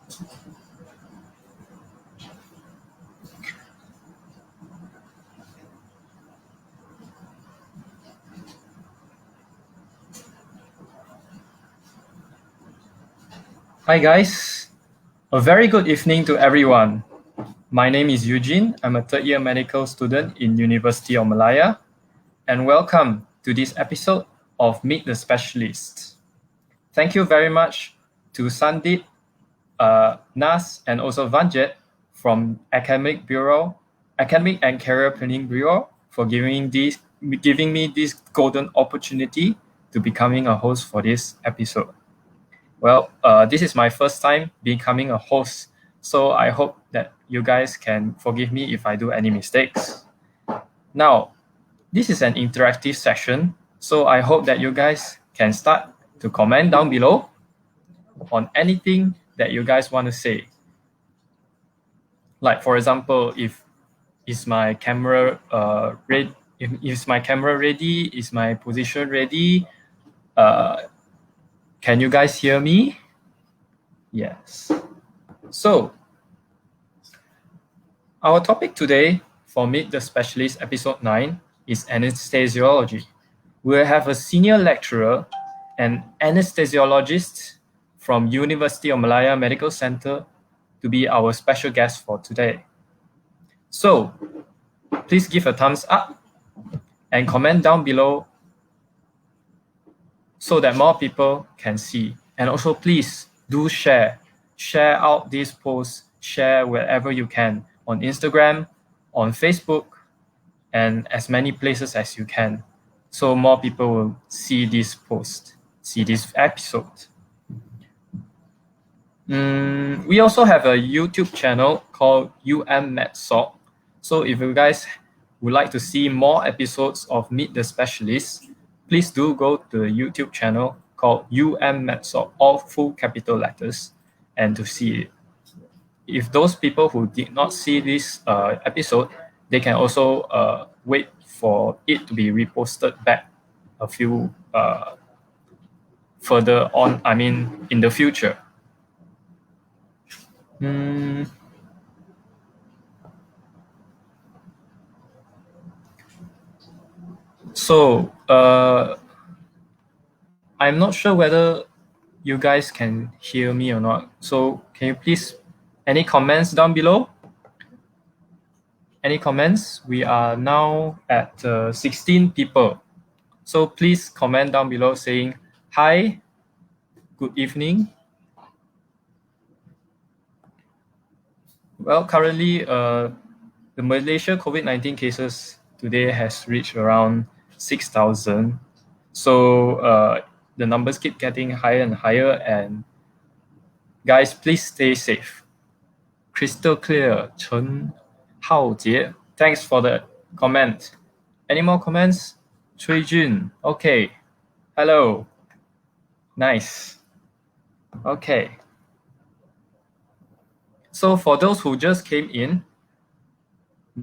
Hi guys, a very good evening to everyone. My name is Eugene. I'm a third year medical student in University of Malaya, and welcome to this episode of Meet the Specialists. Thank you very much to Sandeep, Nas, and also Vanjet from Academic and Career Planning Bureau for giving me this golden opportunity to becoming a host for this episode. Well, this is my first time becoming a host, so I hope that you guys can forgive me if I do any mistakes. Now, this is an interactive session, so I hope that you guys can start to comment down below on anything that you guys want to say. Like, for example, is my camera ready? Is my camera ready? Is my position ready? Can you guys hear me? Yes. So, our topic today for Meet the Specialist episode 9 is anesthesiology. We'll have a senior lecturer and anesthesiologist from University of Malaya Medical Center to be our special guest for today. So, please give a thumbs up and comment down below so that more people can see. And also please do share out these posts, share wherever you can on Instagram, on Facebook, and as many places as you can, so more people will see this post, see this episode. We also have a YouTube channel called MEDSOC. So if you guys would like to see more episodes of Meet the Specialists, please do go to the YouTube channel called MEDSOC, all full capital letters, and to see it. If those people who did not see this episode, they can also wait for it to be reposted back a few further on, in the future. So, I'm not sure whether you guys can hear me or not. So, can you please, any comments down below? Any comments? We are now at 16 people. So please comment down below saying, hi, good evening. Well, currently, the Malaysia COVID-19 cases today has reached around 6,000. So the numbers keep getting higher and higher. And guys, please stay safe. Crystal clear, Chen Haojie. Thanks for the comment. Any more comments? Chui Jun. Okay. Hello. Nice. Okay. So for those who just came in,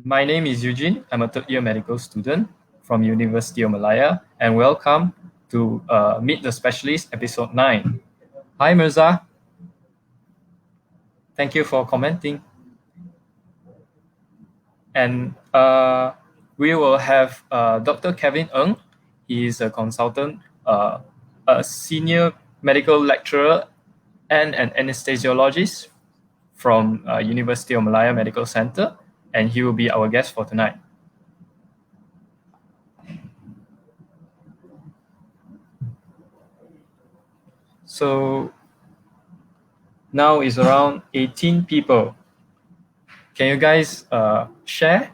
my name is Eugene. I'm a third year medical student from University of Malaya, and welcome to Meet the Specialist episode 9. Hi Mirza. Thank you for commenting. And we will have Dr. Kevin Ng. He is a consultant, a senior medical lecturer, and an anesthesiologist from University of Malaya Medical Center, and he will be our guest for tonight. So now is around 18 people. Can you guys share,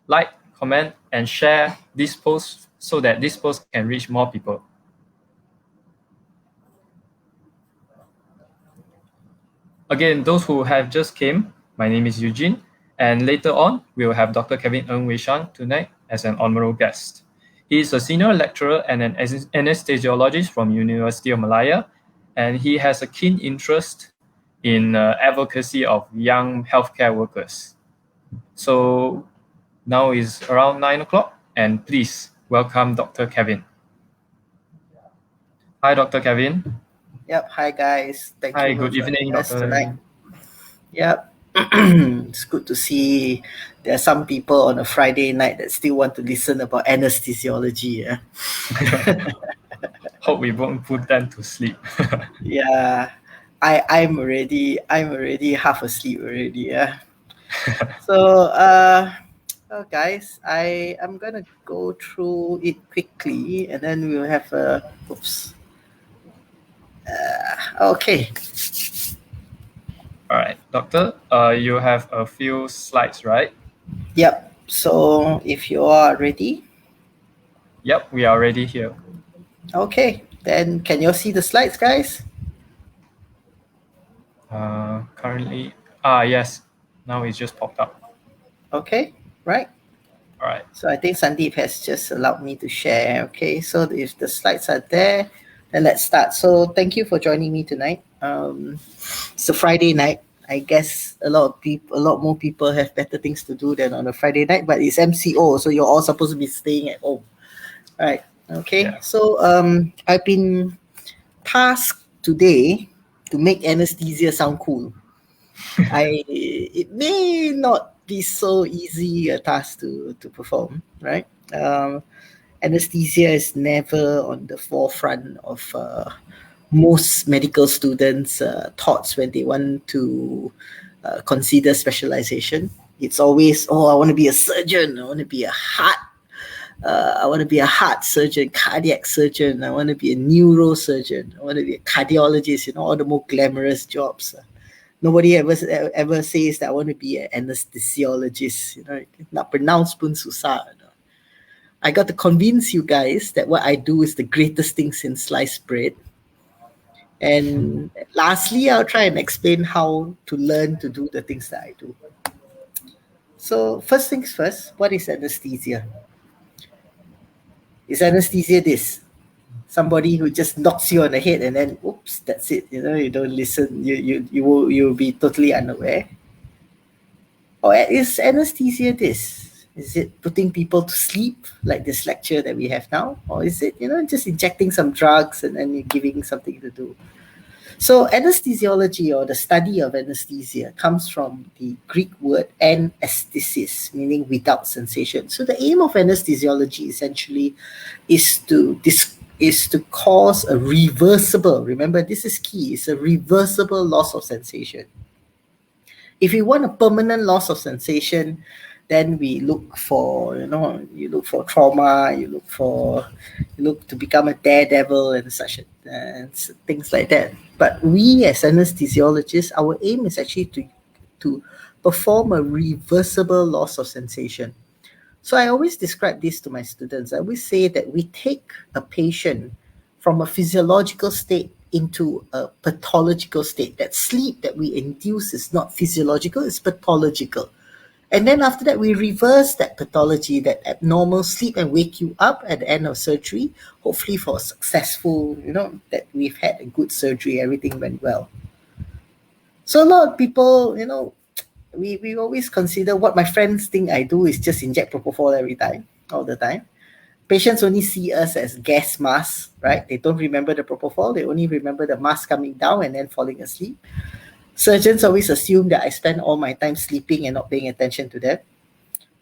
like, comment, and share this post so that this post can reach more people? Again, those who have just came, my name is Eugene, and later on, we will have Dr. Kevin Ng Wei Shan tonight as an honorary guest. He is a senior lecturer and an anesthesiologist from University of Malaya, and he has a keen interest in advocacy of young healthcare workers. So now is around 9 o'clock, and please welcome Dr. Kevin. Hi, Dr. Kevin. Yep. Hi, guys. Thank Hi, you for good evening, joining us Dr. tonight. Lim. Yep. It's good to see there are some people on a Friday night that still want to listen about anesthesiology. Yeah. Hope we won't put them to sleep. Yeah. I'm already half asleep already. Yeah. So well, guys, I'm gonna go through it quickly, and then we'll have a. Oops. Okay. All right, Doctor, you have a few slides, right? Yep. So if you are ready, Yep, we are already here. okay, then can you see the slides, guys? Currently, yes, now it's just popped up. Okay, right. All right. So I think Sandeep has just allowed me to share. Okay, so if the slides are there, then let's start. So thank you for joining me tonight. It's a Friday night. I guess a lot more people have better things to do than on a Friday night. But it's MCO, so you're all supposed to be staying at home, right? Okay. Yeah. So I've been tasked today to make anesthesia sound cool. It may not be so easy a task to perform, right? Anesthesia is never on the forefront of most medical students' thoughts when they want to consider specialization. It's always, oh, I want to be a surgeon. I want to be a heart. I want to be a heart surgeon, cardiac surgeon. I want to be a neurosurgeon. I want to be a cardiologist. All the more glamorous jobs. Nobody ever says that I want to be an anesthesiologist. Not pronounce pun susah. I got to convince you guys that what I do is the greatest thing since sliced bread. And lastly, I'll try and explain how to learn to do the things that I do. So first things first, what is anesthesia? Is anesthesia this? Somebody who just knocks you on the head and then oops, that's it. You don't listen. You'll be totally unaware. Or is anesthesia this? Is it putting people to sleep like this lecture that we have now? Or is it, just injecting some drugs and then giving something to do? So anesthesiology, or the study of anesthesia, comes from the Greek word anesthesis, meaning without sensation. So the aim of anesthesiology essentially is to cause a reversible, remember this is key, it's a reversible loss of sensation. If you want a permanent loss of sensation, then we look for, you look for trauma, you look to become a daredevil and such, and things like that. But we as anesthesiologists, our aim is actually to perform a reversible loss of sensation. So I always describe this to my students. I always say that we take a patient from a physiological state into a pathological state. That sleep that we induce is not physiological, it's pathological. And then after that, we reverse that pathology, that abnormal sleep, and wake you up at the end of surgery, hopefully for a successful, that we've had a good surgery, everything went well. So a lot of people, we always consider what my friends think I do is just inject propofol all the time. Patients only see us as gas masks, right? They don't remember the propofol. They only remember the mask coming down and then falling asleep. Surgeons always assume that I spend all my time sleeping and not paying attention to them.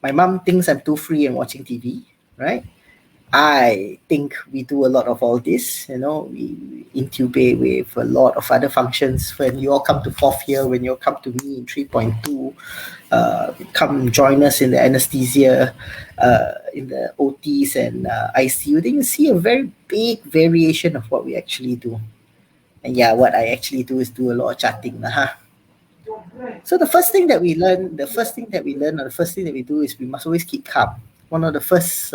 My mom thinks I'm too free and watching TV, right? I think we do a lot of all this. We intubate with a lot of other functions. When you all come to fourth year, when you all come to me in 3.2, come join us in the anesthesia, in the OTs and ICU, then you see a very big variation of what we actually do. And yeah, what I actually do is do a lot of chatting. So the first thing that we learn, or the first thing that we do is we must always keep calm. One of the first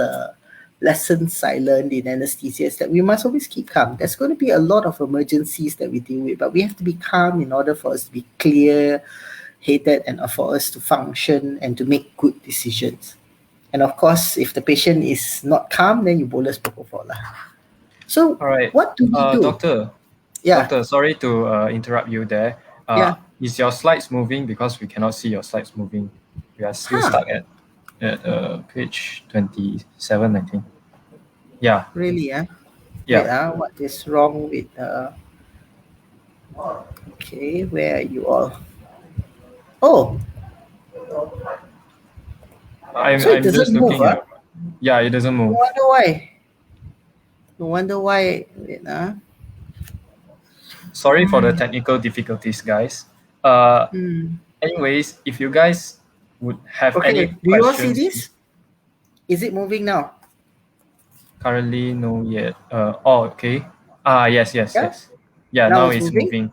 lessons I learned in anesthesia is that we must always keep calm. There's going to be a lot of emergencies that we deal with, but we have to be calm in order for us to be clear-headed and for us to function and to make good decisions. And of course, if the patient is not calm, then you bolus propofol. So All right. what do we do? Doctor, Yeah, Doctor, sorry to interrupt you there. yeah. Is your slides moving? Because we cannot see your slides moving. We are still stuck at page 27, I think. Yeah. Really, yeah. Yeah. Wait, what is wrong with Okay, where are you all? Oh, so it I'm doesn't just move, looking huh? at. Yeah, it doesn't No move. wonder why. No wonder why. Wait, Sorry for the technical difficulties, guys. Uh, Hmm. anyways, if you guys would have any Okay, do you all see questions, this? Is it moving now? currently no yet. Oh, okay. Ah, yes, yes, Yeah, yes. Yeah, now now it's it's moving. moving.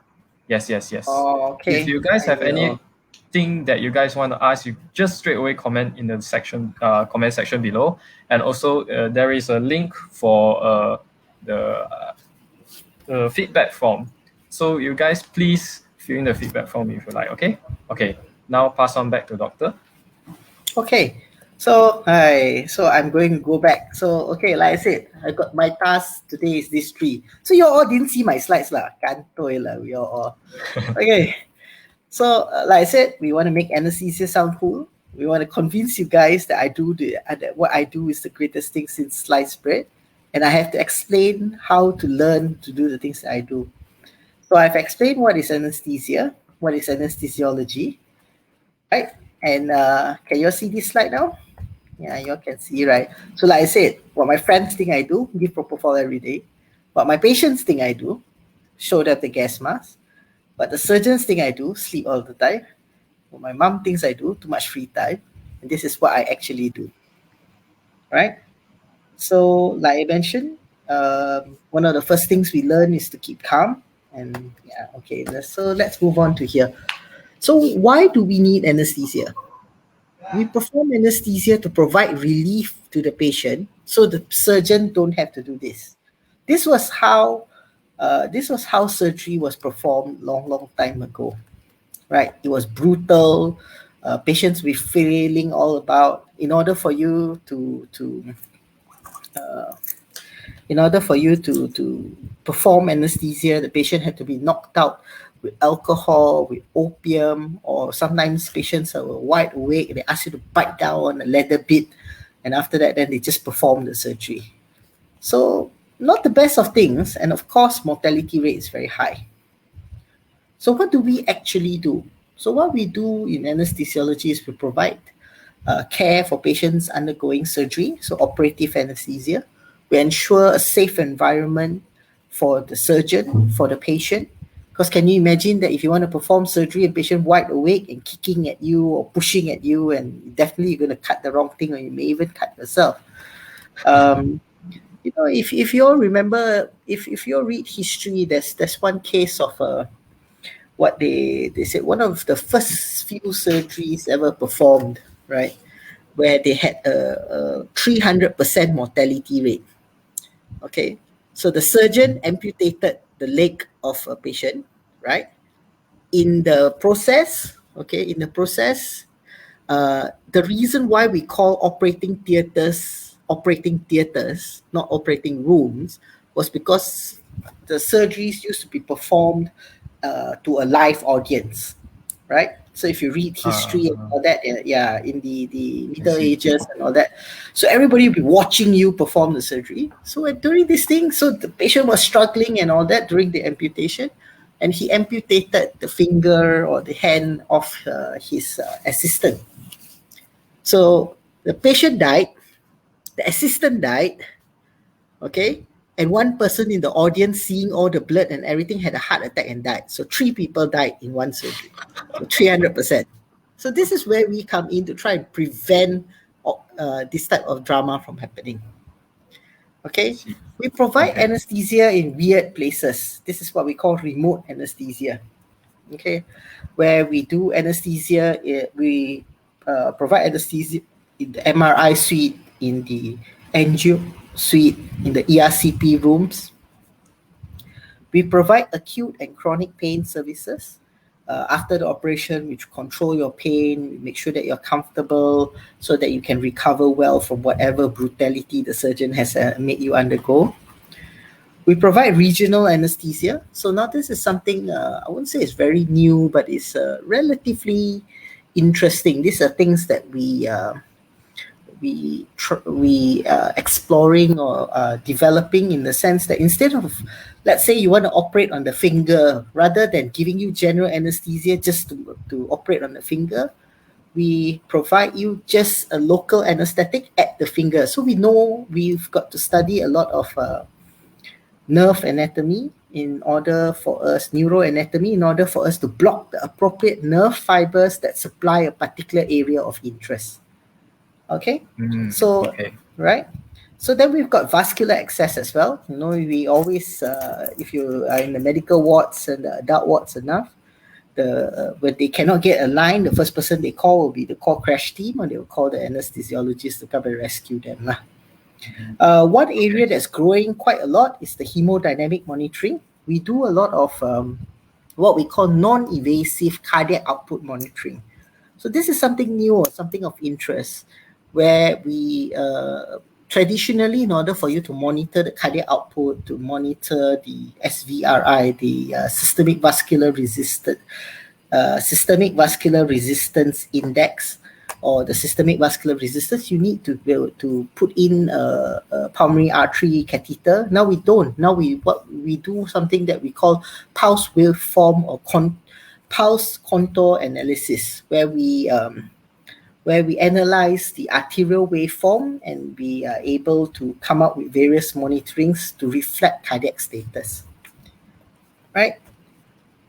Yes, yes, yes. Oh, If okay. you guys I have will. anything that you guys want to ask, you just straight away comment in the comment section below. And also, there is a link for the feedback form. So you guys please fill in the feedback form if you like. Okay. Okay. Now pass on back to doctor. Okay. So hi. So I'm going to go back. So okay, like I said, I got my task today is this three. So you all didn't see my slides lah. Kantoi lah, we all. Okay. So like I said, we want to make anesthesia sound cool. We want to convince you guys that that what I do is the greatest thing since sliced bread, and I have to explain how to learn to do the things that I do. So I've explained what is anesthesia, what is anesthesiology, right? And can you all see this slide now? Yeah, you all can see, right? So like I said, what my friends think I do, give propofol every day. What my patients think I do, show them the gas mask. What the surgeons think I do, sleep all the time. What my mom thinks I do, too much free time. And this is what I actually do, right? So like I mentioned, one of the first things we learn is to keep calm. And yeah, okay, so let's move on to here. So why do we need anesthesia? We perform anesthesia to provide relief to the patient so the surgeon don't have to do this. This was how surgery was performed long time ago, right? It was brutal. Patients were feeling all about. In order for you to perform anesthesia, the patient had to be knocked out with alcohol, with opium, or sometimes patients are wide awake. They ask you to bite down on a leather bit, and after that, then they just perform the surgery. So, not the best of things, and of course, mortality rate is very high. So, what do we actually do? So, what we do in anesthesiology is we provide care for patients undergoing surgery, so operative anesthesia. We ensure a safe environment for the surgeon, for the patient. Because can you imagine that if you want to perform surgery, a patient wide awake and kicking at you or pushing at you, and definitely you're going to cut the wrong thing, or you may even cut yourself. Um, if you all remember, if you all read history, there's one case of what they said one of the first few surgeries ever performed, right? Where they had a 300% mortality rate. Okay, so the surgeon amputated the leg of a patient, right? In the process, the reason why we call operating theaters, not operating rooms, was because the surgeries used to be performed to a live audience, right? So if you read history and all that, in the I Middle see. Ages and all that, so everybody will be watching you perform the surgery. So during this thing, so the patient was struggling and all that during the amputation, and he amputated the finger or the hand of his assistant. So the patient died, the assistant died, okay, and one person in the audience seeing all the blood and everything had a heart attack and died. So 3 people died in one surgery. So 300%. So this is where we come in to try and prevent this type of drama from happening. I Okay, see. we provide Okay. anesthesia in weird places. This is what we call remote anesthesia. Okay, where we do anesthesia, we provide anesthesia in the MRI suite, in the angio suite, in the ERCP rooms. We provide acute and chronic pain services. After the operation, we control your pain, we make sure that you're comfortable so that you can recover well from whatever brutality the surgeon has made you undergo. We provide regional anesthesia. So now this is something I wouldn't say it's very new, but it's relatively interesting. These are things that exploring or developing, in the sense that instead of, let's say you want to operate on the finger, rather than giving you general anesthesia just to operate on the finger, we provide you just a local anesthetic at the finger. So we know we've got to study a lot of nerve anatomy in order for us, neuroanatomy, in order for us to block the appropriate nerve fibers that supply a particular area of interest. Okay, so Okay. right. So then we've got vascular access as well. You know, we always, if you are in the medical wards and the adult wards enough, when they cannot get a line, the first person they call will be the call crash team, or they will call the anesthesiologist to come and rescue them. One area that's growing quite a lot is the hemodynamic monitoring. We do a lot of what we call non-invasive cardiac output monitoring. So this is something new or something of interest, where we traditionally, in order for you to monitor the cardiac output, to monitor the SVRI, the systemic vascular resistance index, or the systemic vascular resistance, you need to be able to put in a pulmonary artery catheter. Now we don't. Now we do something that we call pulse waveform or pulse contour analysis, where we analyze the arterial waveform, and we are able to come up with various monitorings to reflect cardiac status. Right?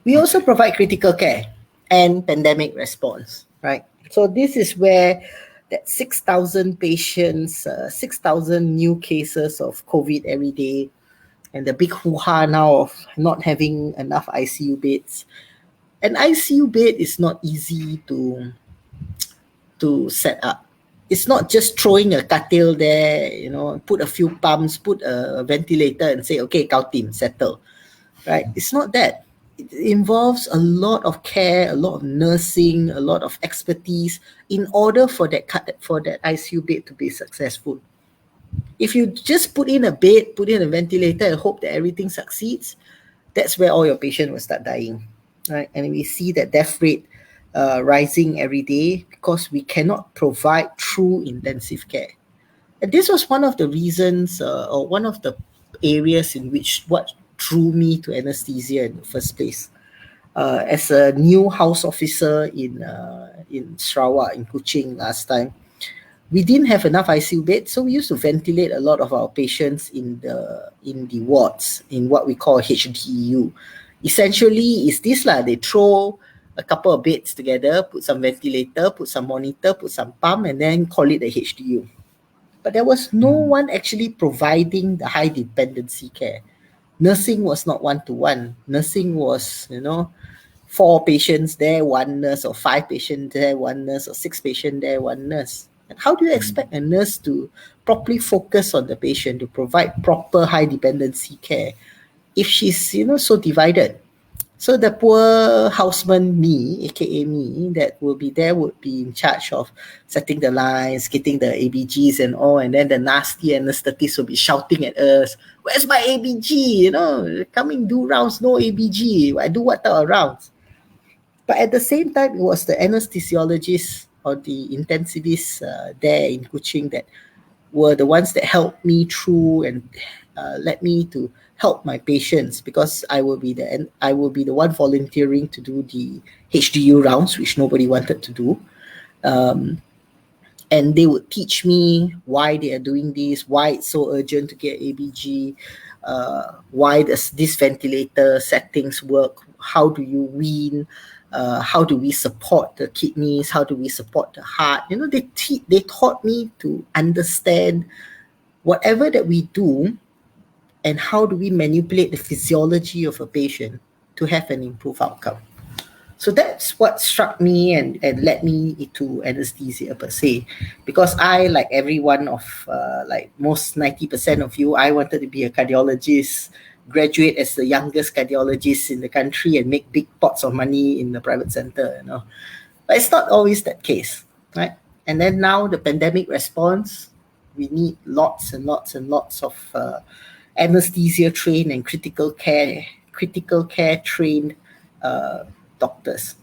We also provide critical care and pandemic response. Right? So this is where that 6,000 patients, 6,000 new cases of COVID every day, and the big hoo-ha now of not having enough ICU beds. An ICU bed is not easy to set up. It's not just throwing a catheter there, you know, put a few pumps, put a ventilator and say, okay, cow team, settle. Right? It's not that. It involves a lot of care, a lot of nursing, a lot of expertise in order for that ICU bed to be successful. If you just put in a bed, put in a ventilator and hope that everything succeeds, that's where all your patients will start dying. Right? And we see that death rate rising every day because we cannot provide true intensive care. And this was one of the reasons, or one of the areas in which what drew me to anesthesia in the first place. As a new house officer in Sarawak, in Kuching last time, we didn't have enough ICU beds, so we used to ventilate a lot of our patients in the wards, in what we call HDU. Essentially, is this lah? They throw a couple of beds together, put some ventilator, put some monitor, put some pump, and then call it a HDU. But there was no one actually providing the high dependency care. Nursing was not one-to-one. Nursing was, 4 patients there, 1 nurse, or 5 patients there, 1 nurse, or 6 patients there, 1 nurse. And how do you expect a nurse to properly focus on the patient, to provide proper high dependency care, if she's, so divided? So the poor houseman, me, aka me, that will be there, would be in charge of setting the lines, getting the ABGs and all, and then the nasty anesthetist will be shouting at us, "Where's my ABG? Coming do rounds, no ABG. I do what type of rounds?" But at the same time, it was the anesthesiologists or the intensivists there in Kuching that were the ones that helped me through and led me to help my patients, because I will be the one volunteering to do the HDU rounds, which nobody wanted to do. And they would teach me why they are doing this, why it's so urgent to get ABG, why does this ventilator settings work, how do you wean, how do we support the kidneys, how do we support the heart. They taught me to understand whatever that we do and how do we manipulate the physiology of a patient to have an improved outcome. So that's what struck me and led me into anesthesia per se, because I, like everyone of, like most 90% of you, I wanted to be a cardiologist, graduate as the youngest cardiologist in the country and make big pots of money in the private center, But it's not always that case, right? And then now the pandemic response, we need lots and lots and lots of anesthesia trained and critical care trained doctors.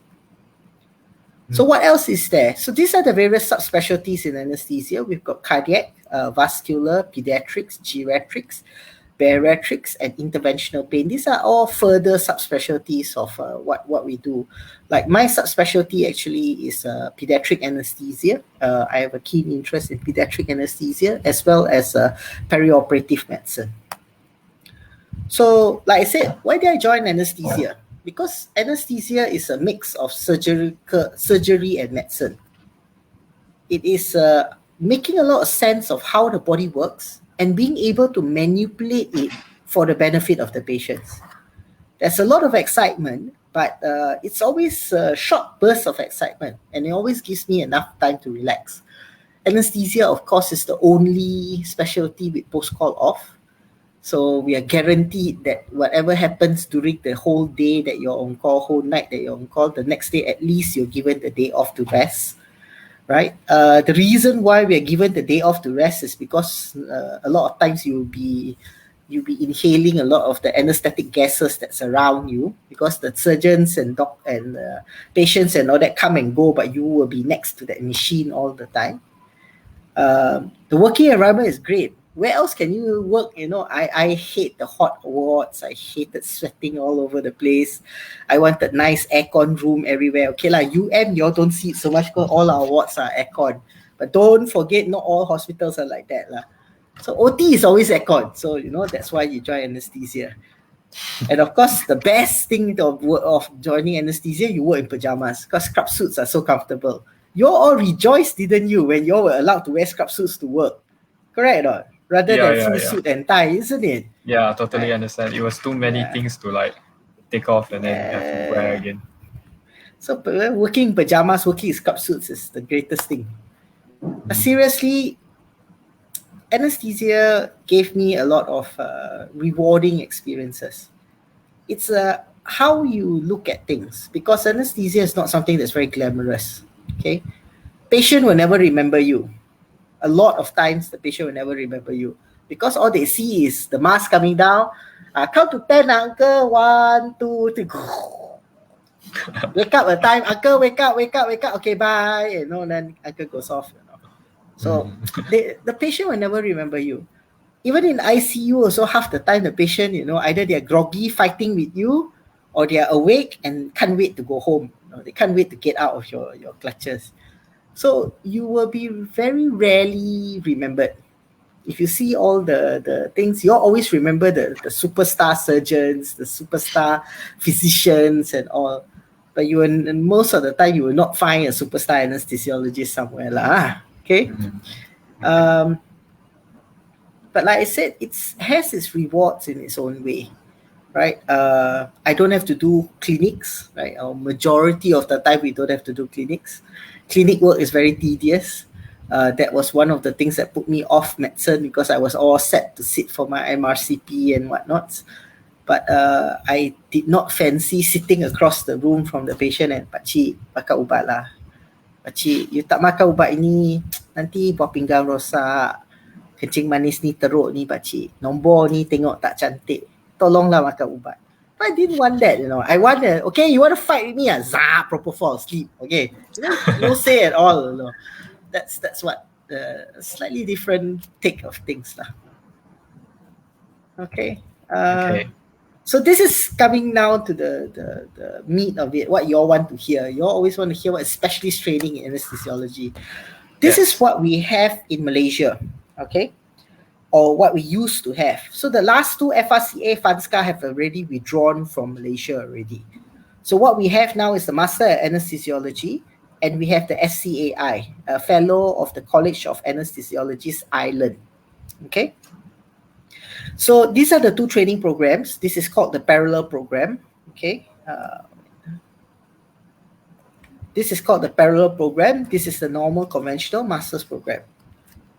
So what else is there? So these are the various subspecialties in anesthesia. We've got cardiac, vascular, pediatrics, geriatrics, bariatrics, and interventional pain. These are all further subspecialties of what we do. Like my subspecialty actually is pediatric anesthesia. I have a keen interest in pediatric anesthesia as well as perioperative medicine. So, like I said, why did I join anesthesia? Because anesthesia is a mix of surgery and medicine. It is making a lot of sense of how the body works and being able to manipulate it for the benefit of the patients. There's a lot of excitement, but it's always a short burst of excitement, and it always gives me enough time to relax. Anesthesia, of course, is the only specialty with post-call off. So we are guaranteed that whatever happens during the whole day that you're on call, whole night that you're on call, the next day at least you're given the day off to rest, right? The reason why we are given the day off to rest is because a lot of times you'll be inhaling a lot of the anesthetic gases that surround you, because the surgeons and patients and all that come and go, but you will be next to that machine all the time. The working environment is great. Where else can you work? I hate the hot wards. I hated sweating all over the place. I wanted nice aircon room everywhere. Okay lah, y'all don't see it so much because all our wards are aircon. But don't forget, not all hospitals are like that lah. So OT is always aircon. So that's why you join anesthesia. And of course, the best thing of joining anesthesia, you work in pajamas because scrub suits are so comfortable. You all rejoiced, didn't you, when you were allowed to wear scrub suits to work? Correct or not? Rather than full suit and tie, isn't it? Yeah, totally understand. It was too many things to take off and then have to wear again. So working pajamas, working in scrub suits is the greatest thing. Seriously, anesthesia gave me a lot of rewarding experiences. It's how you look at things, because anesthesia is not something that's very glamorous. Okay, patient will never remember you. A lot of times the patient will never remember you because all they see is the mask coming down. Count to 10, uncle. 1, 2, 3. Wake up a time, uncle. Wake up. Okay, bye. Then uncle goes off. So the patient will never remember you. Even in ICU, also half the time the patient, either they're groggy fighting with you, or they are awake and can't wait to go home. They can't wait to get out of your clutches. So you will be very rarely remembered. If you see all the things, you'll always remember the superstar surgeons, the superstar physicians and all. But most of the time, you will not find a superstar anesthesiologist somewhere lah. Okay? But like I said, it has its rewards in its own way. Right? I don't have to do clinics, right? Or majority of the time, we don't have to do clinics. Clinic work is very tedious. That was one of the things that put me off medicine, because I was all set to sit for my MRCP and whatnot. But I did not fancy sitting across the room from the patient and pakcik, makan ubat lah. Pakcik, you tak makan ubat ini, nanti buah pinggang rosak. Kencing manis ni teruk ni pakcik. Nombor ni tengok tak cantik. Tolonglah makan ubat. But I didn't want that, I wanted, okay, you want to fight with me? Propofol, sleep, okay. No say at all, That's what slightly different take of things lah. Okay. So this is coming now to the meat of it, what you all want to hear. You all always want to hear what is specialist training in anesthesiology. This is what we have in Malaysia, okay? Or what we used to have. So the last two FRCA FANSCA have already withdrawn from Malaysia already. So what we have now is the Master of Anesthesiology, and we have the SCAI, a Fellow of the College of Anesthesiologists Ireland. Okay? So these are the two training programs. This is called the parallel program. Okay? This is called the parallel program. This is the normal conventional master's program.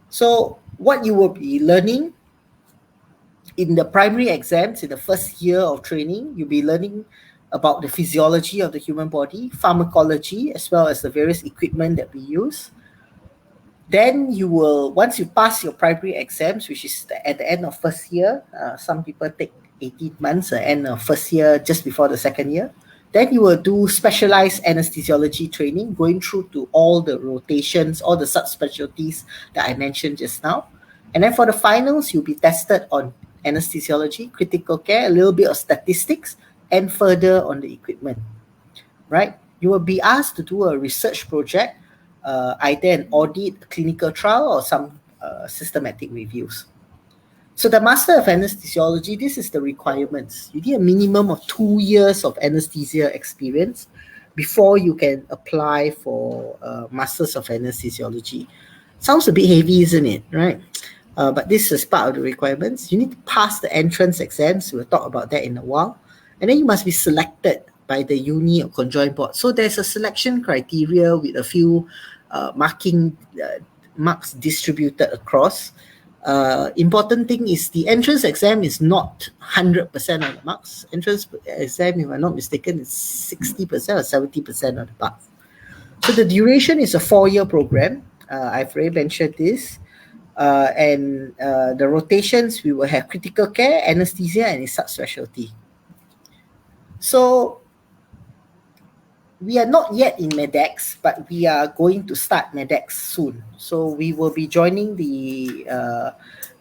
So what you will be learning in the primary exams, in the first year of training, you'll be learning about the physiology of the human body, pharmacology, as well as the various equipment that we use. Then you will, once you pass your primary exams, which is at the end of first year, some people take 18 months, end of first year, just before the second year. Then you will do specialized anesthesiology training, going through to all the rotations, all the subspecialties that I mentioned just now. And then for the finals, you'll be tested on anesthesiology, critical care, a little bit of statistics, and further on the equipment, right? You will be asked to do a research project, either an audit, a clinical trial, or some systematic reviews. So the Master of Anesthesiology, this is the requirements. You need a minimum of 2 years of anesthesia experience before you can apply for Masters of Anesthesiology. Sounds a bit heavy, isn't it, right? But this is part of the requirements. You need to pass the entrance exams. We'll talk about that in a while. And then you must be selected by the uni or conjoined board. So there's a selection criteria with a few marks distributed across. Important thing is the entrance exam is not 100% of the marks. Entrance exam, if I'm not mistaken, is 60% or 70% of the marks. So the duration is a 4-year program. I've already mentioned this. And the rotations, we will have critical care, anesthesia, and a subspecialty. So we are not yet in MEDEX, but we are going to start MEDEX soon. So we will be joining the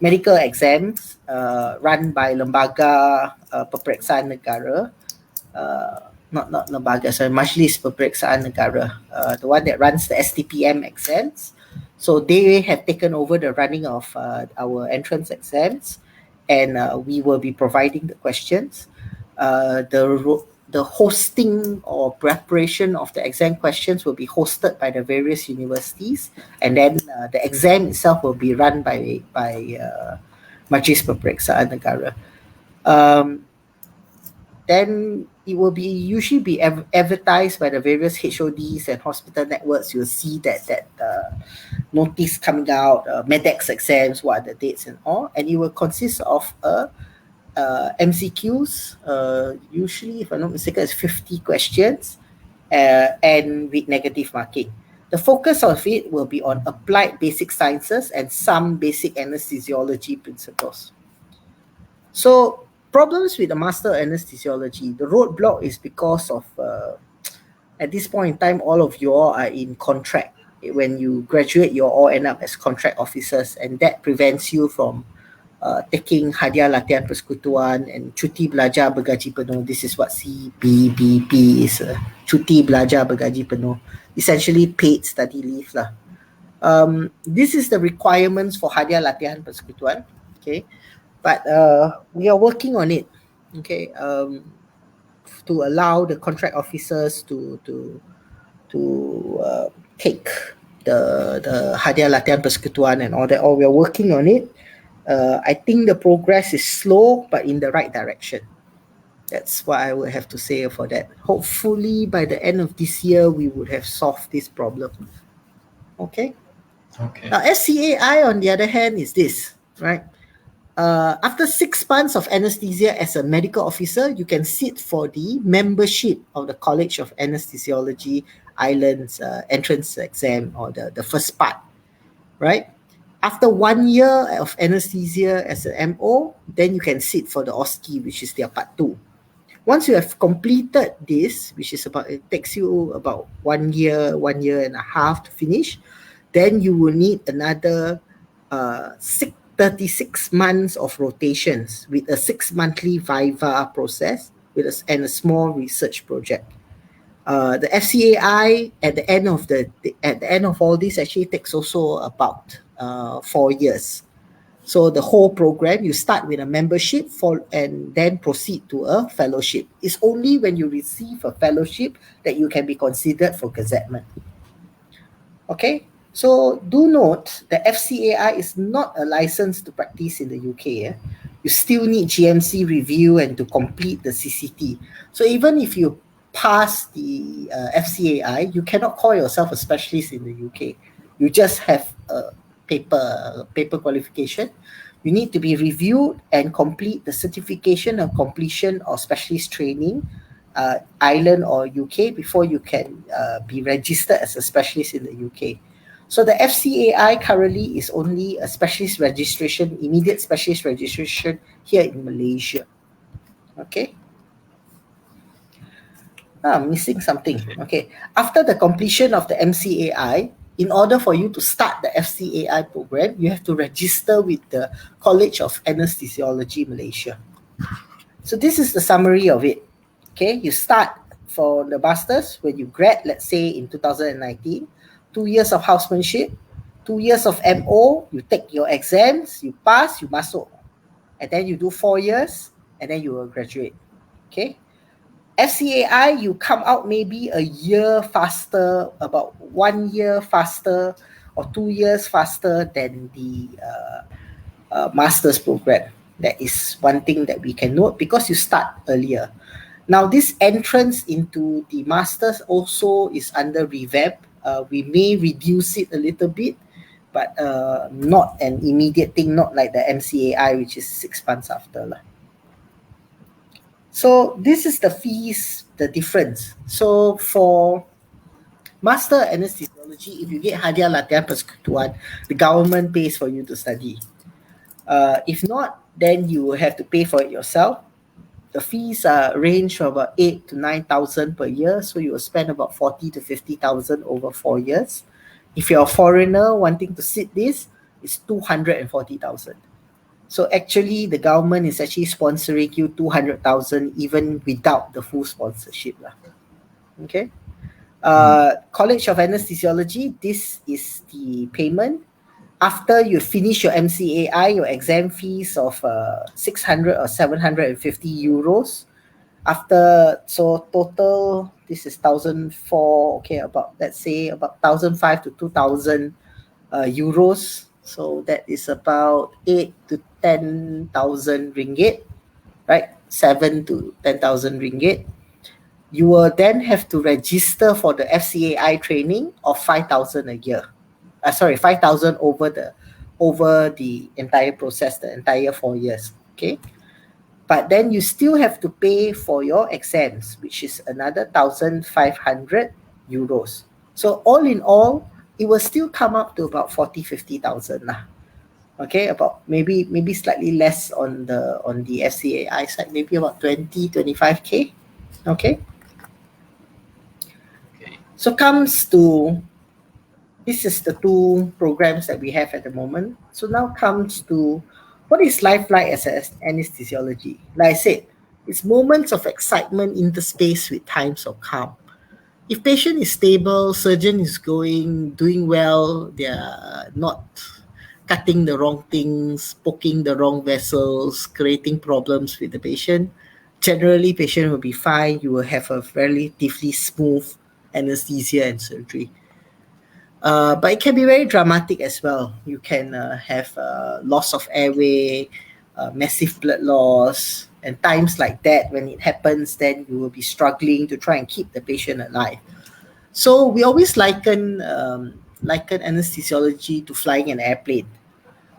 medical exams run by Lembaga Peperiksaan Negara. Not Lembaga, sorry, Majlis Peperiksaan Negara, the one that runs the STPM exams. So they have taken over the running of our entrance exams, and we will be providing the questions. The hosting or preparation of the exam questions will be hosted by the various universities, and then the exam itself will be run by Majlis Peperiksaan Negara. Then it will be usually be advertised by the various HODs and hospital networks. You'll see that notice coming out, MEDEX exams, what are the dates and all, and it will consist of MCQs, usually, if I'm not mistaken, it's 50 questions, and with negative marking. The focus of it will be on applied basic sciences and some basic anesthesiology principles. So problems with the Master of Anesthesiology, the roadblock is because of, at this point in time, all of you all are in contract. When you graduate, you all end up as contract officers, and that prevents you from taking hadiah latihan persekutuan and cuti belajar bergaji penuh. This is what CBBP is, cuti belajar bergaji penuh, essentially paid study leave lah. This is the requirements for hadiah latihan persekutuan, okay, but we are working on it, okay, to allow the contract officers to take the hadiah latihan persekutuan and all that. We are working on it. I think the progress is slow, but in the right direction. That's what I would have to say for that. Hopefully, by the end of this year, we would have solved this problem. Okay? Now, SCAI, on the other hand, is this, right? After 6 months of anesthesia as a medical officer, you can sit for the membership of the College of Anesthesiology Ireland's entrance exam, or the first part, right? After 1 year of anesthesia as an MO, then you can sit for the OSCE, which is their part 2. Once you have completed this, which is it takes you about 1 year and a half to finish, then you will need another 36 months of rotations with a 6-monthly viva process and a small research project. The FCAI at the end of all this actually takes also about 4 years. So the whole program, you start with a membership and then proceed to a fellowship. It's only when you receive a fellowship that you can be considered for gazettement. Okay, so do note the FCAI is not a license to practice in the UK. You still need GMC review and to complete the CCT. So even if you pass the FCAI, you cannot call yourself a specialist in the UK. You just have a paper qualification. You need to be reviewed and complete the certification of completion of specialist training, Ireland or UK, before you can be registered as a specialist in the UK. So the FCAI currently is only a specialist registration, immediate specialist registration here in Malaysia. Okay. I'm missing something. Okay. After the completion of the MCAI, in order for you to start the FCAI program, you have to register with the College of Anaesthesiology Malaysia. So this is the summary of it. Okay, you start for the masters when you grad, let's say in 2019, 2 years of housemanship, 2 years of MO, you take your exams, you pass, you masuk. And then you do 4 years, and then you will graduate. Okay. FCAI, you come out maybe a year faster, about 1 year faster, or 2 years faster than the master's program. That is one thing that we can note because you start earlier. Now, this entrance into the master's also is under revamp. We may reduce it a little bit, but not an immediate thing, not like the MCAI, which is 6 months after. So this is the fees, the difference. So for master anesthesiology, if you get hadiah latihan persekutuan, the government pays for you to study. If not, then you will have to pay for it yourself. The fees range from about 8 to 9,000 per year, so you will spend about 40 to 50,000 over 4 years. If you're a foreigner wanting to sit this, it's 240,000. So actually, the government is actually sponsoring you 200,000 even without the full sponsorship. Okay. College of Anaesthesiology, this is the payment. After you finish your MCAI, your exam fees of 600 or 750 euros. After, so total, this is 1,004, okay, about, let's say, about 1,005 to 2,000 euros. So that is about 8 to 10,000 ringgit, right? 7 to 10,000 ringgit. You will then have to register for the FCAI training of 5,000 a year. 5,000 over the entire process, the entire 4 years. Okay. But then you still have to pay for your exams, which is another 1,500 euros. So all in all, it will still come up to about 40,000-50,000 lah. Okay, about maybe slightly less on the FCAI side, maybe about 20-25K. Okay. So comes to, this is the two programs that we have at the moment. So now comes to, what is life like as an anesthesiology? Like I said, it's moments of excitement interspersed with times of calm. If patient is stable, surgeon is doing well, they're not cutting the wrong things, poking the wrong vessels, creating problems with the patient, generally patient will be fine. You will have a relatively smooth anesthesia and surgery. But it can be very dramatic as well. You can have loss of airway, massive blood loss, and times like that, when it happens, then you will be struggling to try and keep the patient alive. So we always liken anesthesiology to flying an airplane.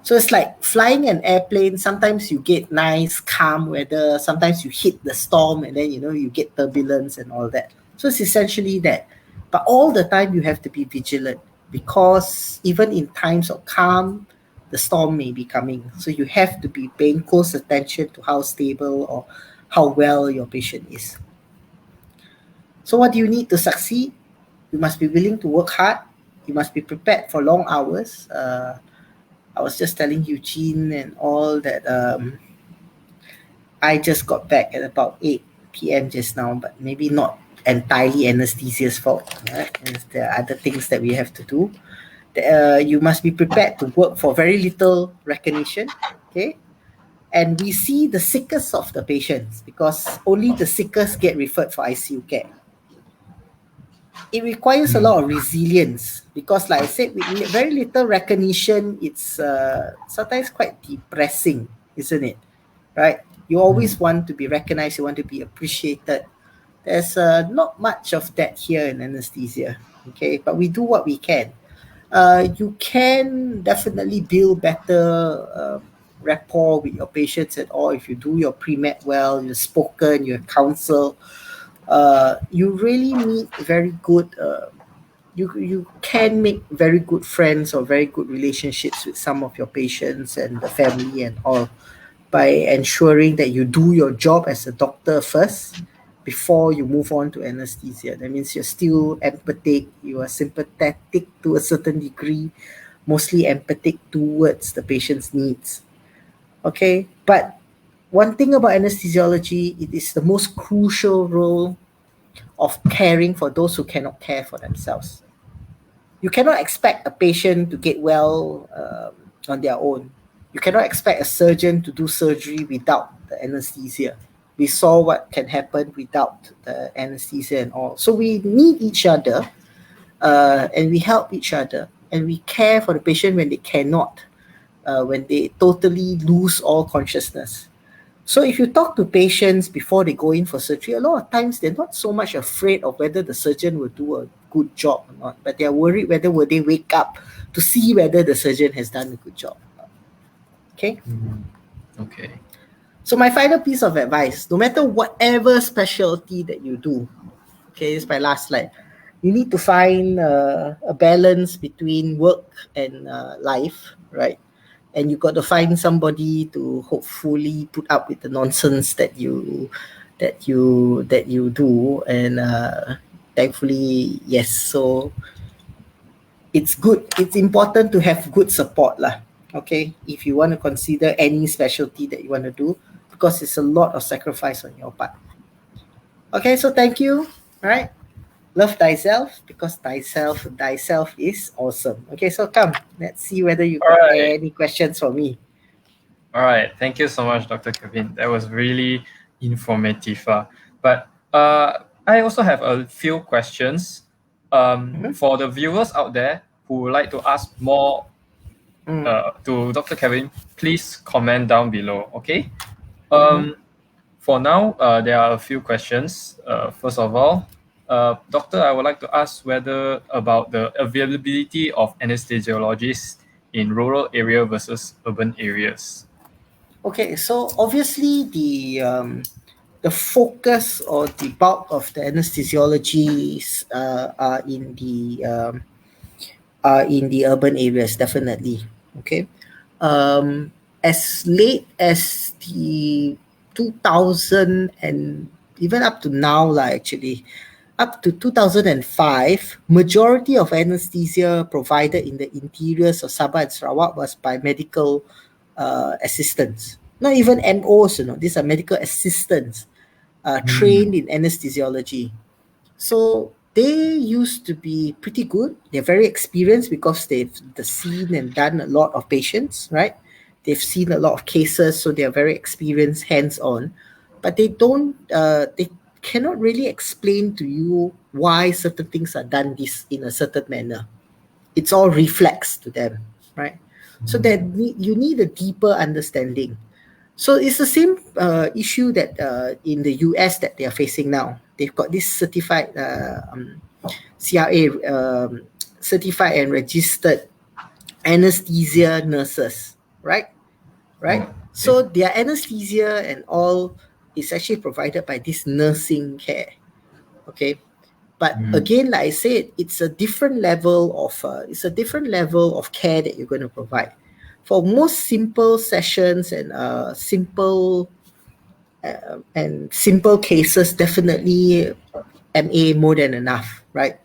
So it's like flying an airplane. Sometimes you get nice, calm weather. Sometimes you hit the storm, and then you get turbulence and all that. So it's essentially that. But all the time you have to be vigilant, because even in times of calm, the storm may be coming. So you have to be paying close attention to how stable or how well your patient is. So what do you need to succeed? You must be willing to work hard. You must be prepared for long hours. I was just telling Eugene and all that I just got back at about 8 p.m. just now, but maybe not entirely anesthesia's fault. Right? There are other things that we have to do. You must be prepared to work for very little recognition. Okay. And we see the sickest of the patients, because only the sickest get referred for ICU care. It requires a lot of resilience, because like I said, with very little recognition, it's sometimes quite depressing, isn't it? Right? You always want to be recognized, you want to be appreciated. There's not much of that here in anesthesia, okay? But we do what we can. You can definitely build better rapport with your patients and all if you do your pre-med well, you're spoken, you're counsel. You really need very good, you can make very good friends or very good relationships with some of your patients and the family and all, by ensuring that you do your job as a doctor first, before you move on to anesthesia. That means you're still empathic, you are sympathetic to a certain degree, mostly empathic towards the patient's needs. Okay, but one thing about anesthesiology, it is the most crucial role of caring for those who cannot care for themselves. You cannot expect a patient to get well on their own. You cannot expect a surgeon to do surgery without the anesthesia. We saw what can happen without the anesthesia and all. So we need each other, and we help each other, and we care for the patient when they cannot, when they totally lose all consciousness. So if you talk to patients before they go in for surgery, a lot of times they're not so much afraid of whether the surgeon will do a good job or not, but they're worried whether will they wake up to see whether the surgeon has done a good job. Okay? Okay. So my final piece of advice, no matter whatever specialty that you do, okay, this is my last slide, you need to find a balance between work and life, right? And you got to find somebody to hopefully put up with the nonsense that you do, and thankfully, yes. So it's good. It's important to have good support, lah. Okay, if you want to consider any specialty that you want to do, because it's a lot of sacrifice on your part. Okay, so thank you. All right. Love thyself, because thyself is awesome. Okay, so come, let's see whether you got any questions for me. All right, thank you so much, Dr. Kevin. That was really informative. But I also have a few questions for the viewers out there who would like to ask more to Dr. Kevin. Please comment down below, okay? For now, there are a few questions. First of all, Doctor, I would like to ask whether about the availability of anesthesiologists in rural area versus urban areas. Okay, so obviously the focus or the bulk of the anesthesiologists are in the urban areas, definitely. Okay, as late as the 2000 and even up to now, actually, up to 2005, majority of anesthesia provided in the interiors of Sabah and Sarawak was by medical assistants. Not even MOs, these are medical assistants trained in anesthesiology. So they used to be pretty good. They're very experienced because they've seen and done a lot of patients, right? They've seen a lot of cases, so they're very experienced, hands-on. But they cannot really explain to you why certain things are done in a certain manner. It's all reflex to them, right? So that you need a deeper understanding. So it's the same issue that in the US that they are facing now. They've got this certified CRA, certified and registered anesthesia nurses, right? Right? So their anesthesia and all is actually provided by this nursing care. Okay. But again, like I said, it's a different level of care that you're going to provide. For most simple sessions and simple cases, definitely MA more than enough, right?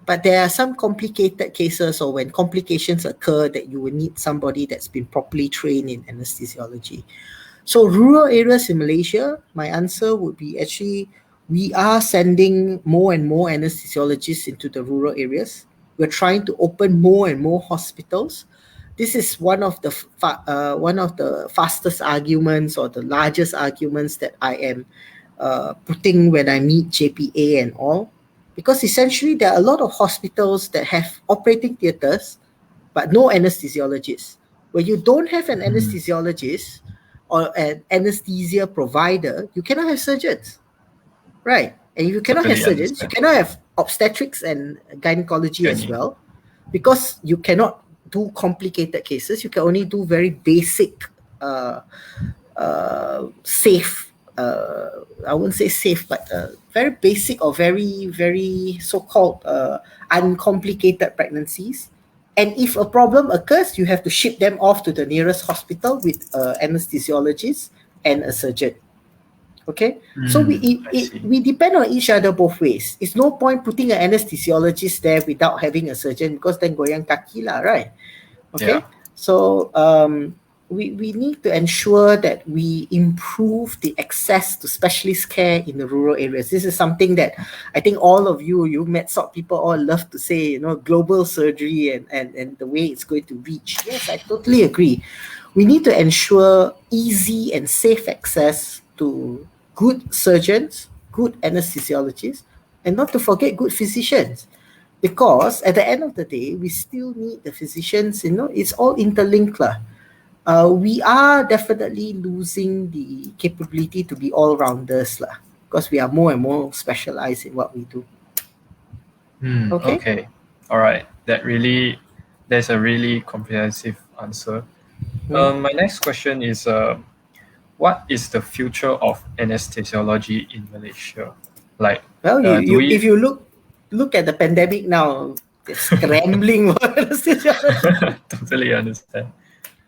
But there are some complicated cases, or when complications occur, that you will need somebody that's been properly trained in anesthesiology. So rural areas in Malaysia, my answer would be actually we are sending more and more anesthesiologists into the rural areas. We're trying to open more and more hospitals. This is one of the fastest arguments or the largest arguments that I am putting when I meet JPA and all. Because essentially there are a lot of hospitals that have operating theatres but no anesthesiologists. When you don't have an anesthesiologist or an anesthesia provider, you cannot have surgeons, right? And if you cannot have surgeons, you cannot have obstetrics and gynecology as well, because you cannot do complicated cases. You can only do very basic, safe, I wouldn't say safe, but very basic or very, very so-called uncomplicated pregnancies. And if a problem occurs, you have to ship them off to the nearest hospital with an anesthesiologist and a surgeon. Okay, so I see. we depend on each other both ways. It's no point putting an anesthesiologist there without having a surgeon, because then goyang kaki lah, right? Okay, Yeah. so we need to ensure that we improve the access to specialist care in the rural areas. This is something that I think all of you MEDSOC people all love to say, global surgery and the way it's going to reach. Yes, I totally agree. We need to ensure easy and safe access to good surgeons, good anesthesiologists, and not to forget good physicians. Because at the end of the day, we still need the physicians, it's all interlinked. We are definitely losing the capability to be all-rounders because we are more and more specialized in what we do. Okay? Okay. All right. That's a really comprehensive answer. My next question is, what is the future of anesthesiology in Malaysia? Like, Well, do we if you look at the pandemic now, they're scrambling for anesthesiology. totally understand?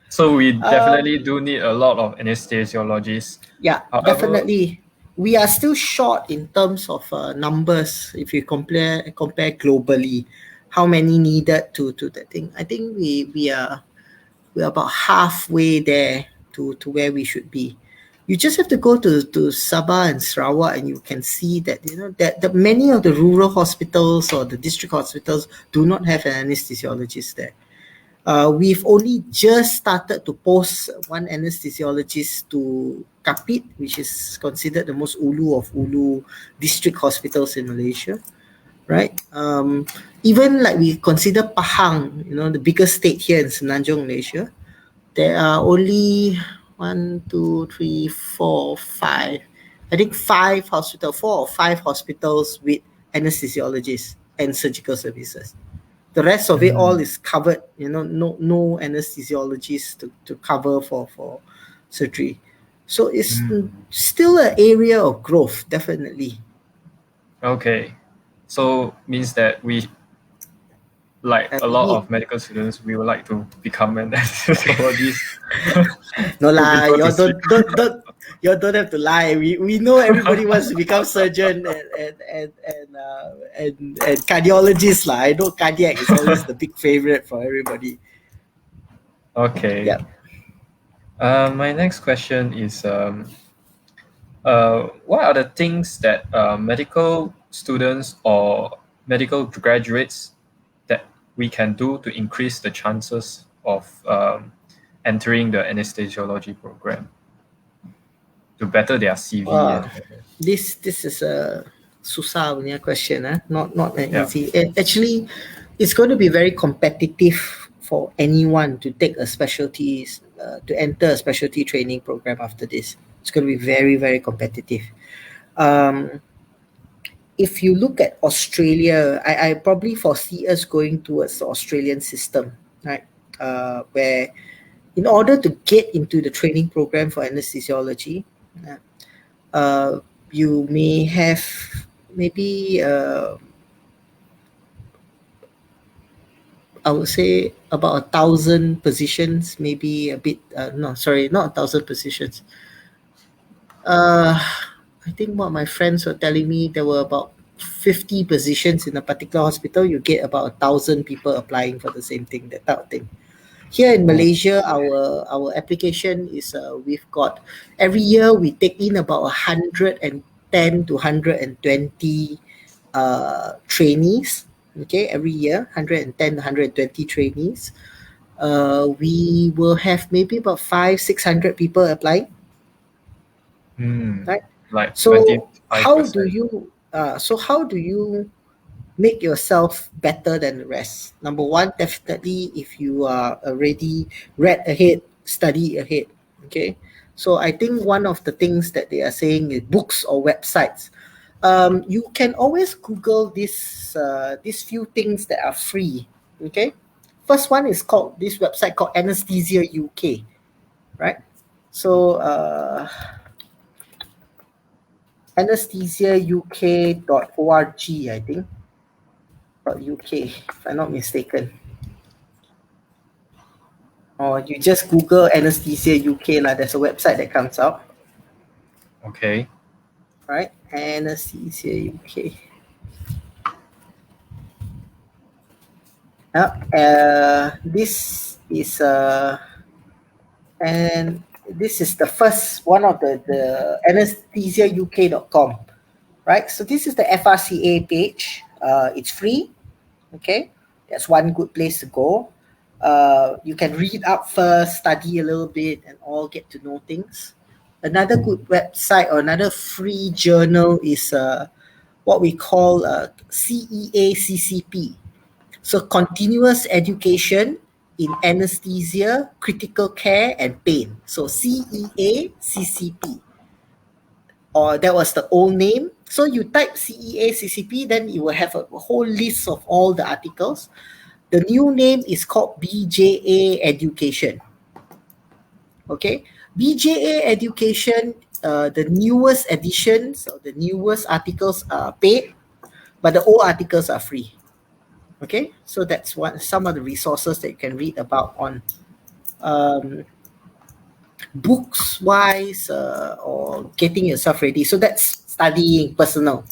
So we definitely do need a lot of anesthesiologists. Yeah, However, definitely. We are still short in terms of numbers if you compare globally. How many needed to that thing? I think we're about halfway there to where we should be. You just have to go to Sabah and Sarawak, and you can see that that many of the rural hospitals or the district hospitals do not have an anesthesiologist there. We've only just started to post one anesthesiologist to Kapit, which is considered the most ulu of ulu district hospitals in Malaysia, right? Even like we consider Pahang, the biggest state here in Semenanjung, Malaysia, there are only 1, 2, 3, 4, 5. I think 4 or 5 hospitals with anesthesiologists and surgical services. The rest of it all is covered, no anesthesiologists to cover for surgery. So it's still an area of growth, definitely. okay, so means that we, like a lot of medical students, we would like to become an anesthesiologist. No To be lah, able you to see. don't have to lie. We know everybody wants to become surgeon and cardiologist lah. I know cardiac is always the big favorite for everybody. Okay. Yeah. My next question is, what are the things that medical students or medical graduates that we can do to increase the chances of entering the anesthesiology program, to better their CV? This is a susah punya question, not an Yeah. easy. Actually, it's going to be very competitive for anyone to take a specialty, to enter a specialty training program after this. It's going to be very, very competitive. If you look at Australia, I probably foresee us going towards the Australian system, right? Where in order to get into the training program for anesthesiology, you may have maybe I would say about 1,000 positions, maybe a bit. No, sorry, not 1,000 positions. I think what my friends were telling me, there were about 50 positions in a particular hospital. You get about 1,000 people applying for the same thing, that type of thing. Here in Malaysia, our application is we've got every year we take in about 110 to 120 trainees. Okay, every year 110 to 120 trainees. We will have maybe about 500-600 people applying. Right. Like So 25%. how do you make yourself better than the rest? Number one, definitely if you are already read ahead, study ahead. Okay. So I think one of the things that they are saying is books or websites. You can always Google these few things that are free. Okay. First one is called this website called Anesthesia UK. Right. So anesthesiauk.org, I think. .uk, if I'm not mistaken. Or you just Google Anesthesia UK lah. There's a website that comes out. Okay. right? Anesthesia UK. This is and this is the first one of the anesthesiauk.com, right? So this is the FRCA page. It's free. Okay, that's one good place to go. You can read up first, study a little bit, and all get to know things. Another good website or another free journal is what we call CEACCP. So continuous education in anesthesia, critical care, and pain. So CEACCP, or that was the old name. So you type CEACCP, then you will have a whole list of all the articles. The new name is called BJA Education. Okay, BJA Education, the newest editions or the newest articles are paid, but the old articles are free. Okay, so that's some of the resources that you can read about on books wise or getting yourself ready. So that's studying personal.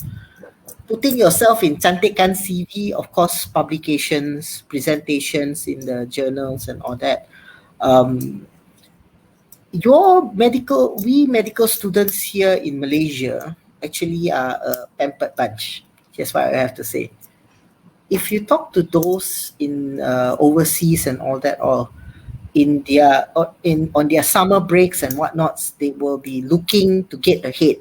Putting yourself in cantikkan CV, of course, publications, presentations in the journals and all that. We medical students here in Malaysia actually are a pampered bunch. That's what I have to say. If you talk to those in overseas and all that, or in their on their summer breaks and whatnots, they will be looking to get ahead,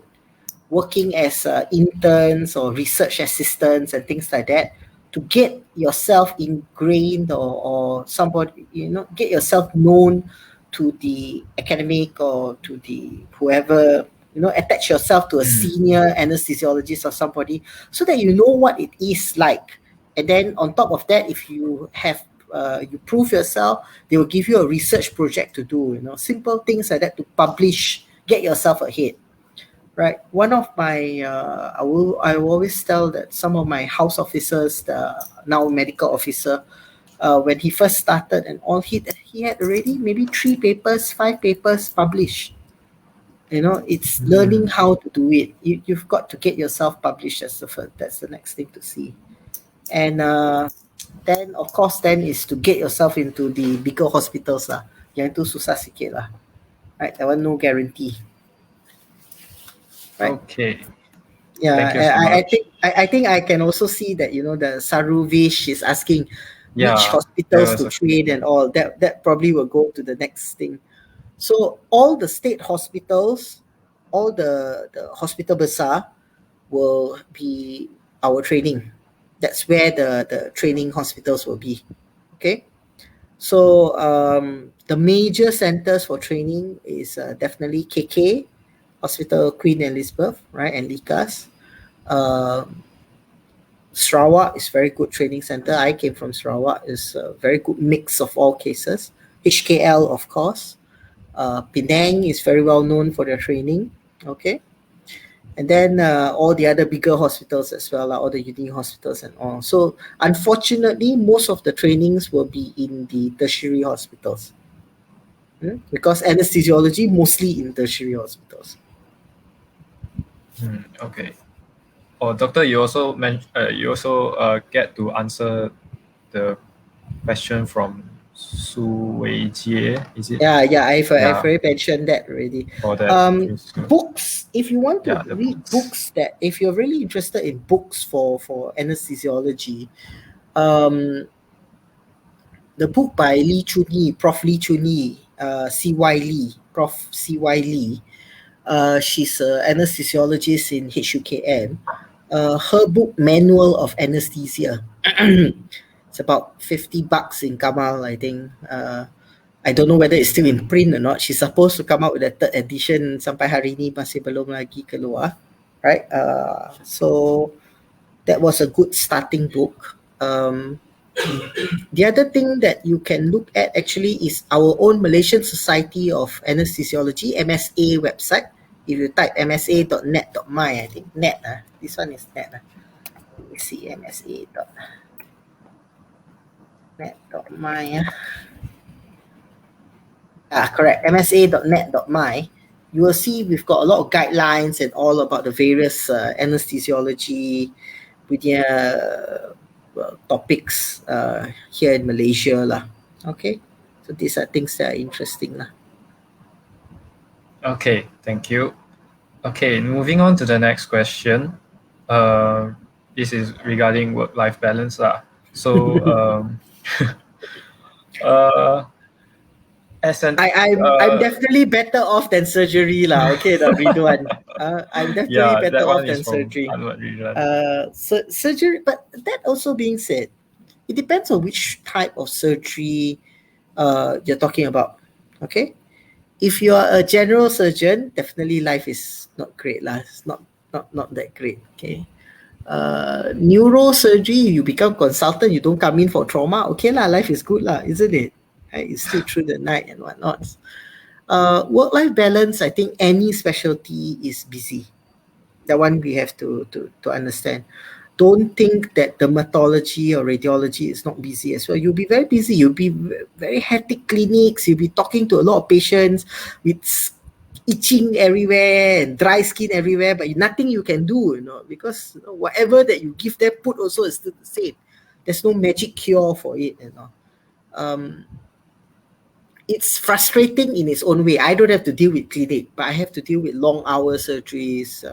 working as interns or research assistants and things like that, to get yourself ingrained or somebody, get yourself known to the academic or to the whoever, attach yourself to a senior anesthesiologist or somebody, so that you know what it is like. And then on top of that, if you have you prove yourself, they will give you a research project to do, simple things like that to publish, get yourself ahead. Right. One of my, I will always tell that some of my house officers, the now medical officer, when he first started and all, he had already maybe 3 papers, 5 papers published. It's learning how to do it. You've got to get yourself published. That's the next thing to see. And then of course is to get yourself into the bigger hospitals lah. Yang itu susah sikit lah. Right, that one no guarantee. Right. Okay. Yeah, Thank you so much. I think I can also see that the Saruvish is asking which hospitals to train and all that probably will go to the next thing. So all the state hospitals, all the hospital besar will be our training. That's where the training hospitals will be. Okay, so the major centers for training is definitely KK Hospital, Queen Elizabeth, right, and Likas. Sarawak is very good training center. I came from Sarawak. Is a very good mix of all cases. HKL, of course. Penang is very well known for their training. Okay, and then all the other bigger hospitals as well, all the uni hospitals and all. So unfortunately, most of the trainings will be in the tertiary hospitals, because anesthesiology mostly in tertiary hospitals. Okay. Oh, doctor, you also get to answer the question from Su Wei Jie, is it? Yeah, I've already mentioned that already. Books, if you want to read books that, if you're really interested in books for anesthesiology, the book by Lee Chun-Yi, Prof. Lee Chun-Yi, C.Y. Lee, Prof. C.Y. Lee, she's an anesthesiologist in HUKM. Her book, Manual of Anesthesia, it's about $50 in Kamal, I think. I don't know whether it's still in print or not. She's supposed to come out with a 3rd edition. Sampai hari ni masih belum lagi keluar. Right? So that was a good starting book. The other thing that you can look at actually is our own Malaysian Society of Anesthesiology, MSA website. If you type msa.net.my, I think net. This one is net. Let me see, msa.net.my. Correct, msa.net.my. you will see we've got a lot of guidelines and all about the various anesthesiology punya topics here in Malaysia lah. Okay, so these are things that are interesting lah. Okay, thank you. Okay, moving on to the next question. This is regarding work-life balance lah. So, I'm definitely better off than surgery lah. Okay, Ridwan. I'm definitely better off than surgery. Surgery, but that also being said, it depends on which type of surgery you're talking about. Okay, if you are a general surgeon, definitely life is not great lah. It's not that great. Okay. Neurosurgery, you become consultant, you don't come in for trauma, okay lah, life is good lah, isn't it? Right? You sleep through the night and whatnot. Work-life balance, I think any specialty is busy. That one we have to understand. Don't think that dermatology or radiology is not busy as well. You'll be very busy. You'll be very hectic clinics. You'll be talking to a lot of patients with itching everywhere and dry skin everywhere, but nothing you can do, because whatever that you give them put also is still the same. There's no magic cure for it, It's frustrating in its own way. I don't have to deal with clinic, but I have to deal with long hour surgeries,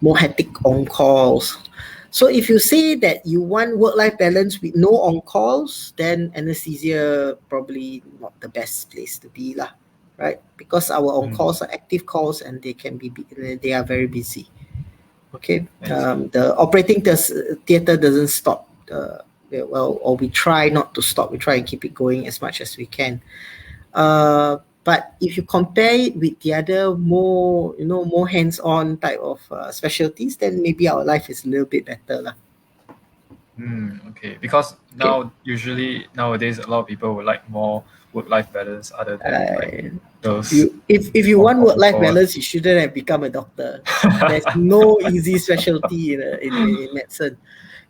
more hectic on-calls. So if you say that you want work-life balance with no on-calls, then anesthesia probably not the best place to be lah. Right, because our on-calls are active calls and they are very busy. Okay, the operating theater doesn't stop. Or we try not to stop. We try and keep it going as much as we can. But if you compare it with the other more hands-on type of specialties, then maybe our life is a little bit better lah. Okay, because usually nowadays a lot of people would like more work-life balance other than those. If you want work-life balance, you shouldn't have become a doctor. There's no easy specialty in medicine.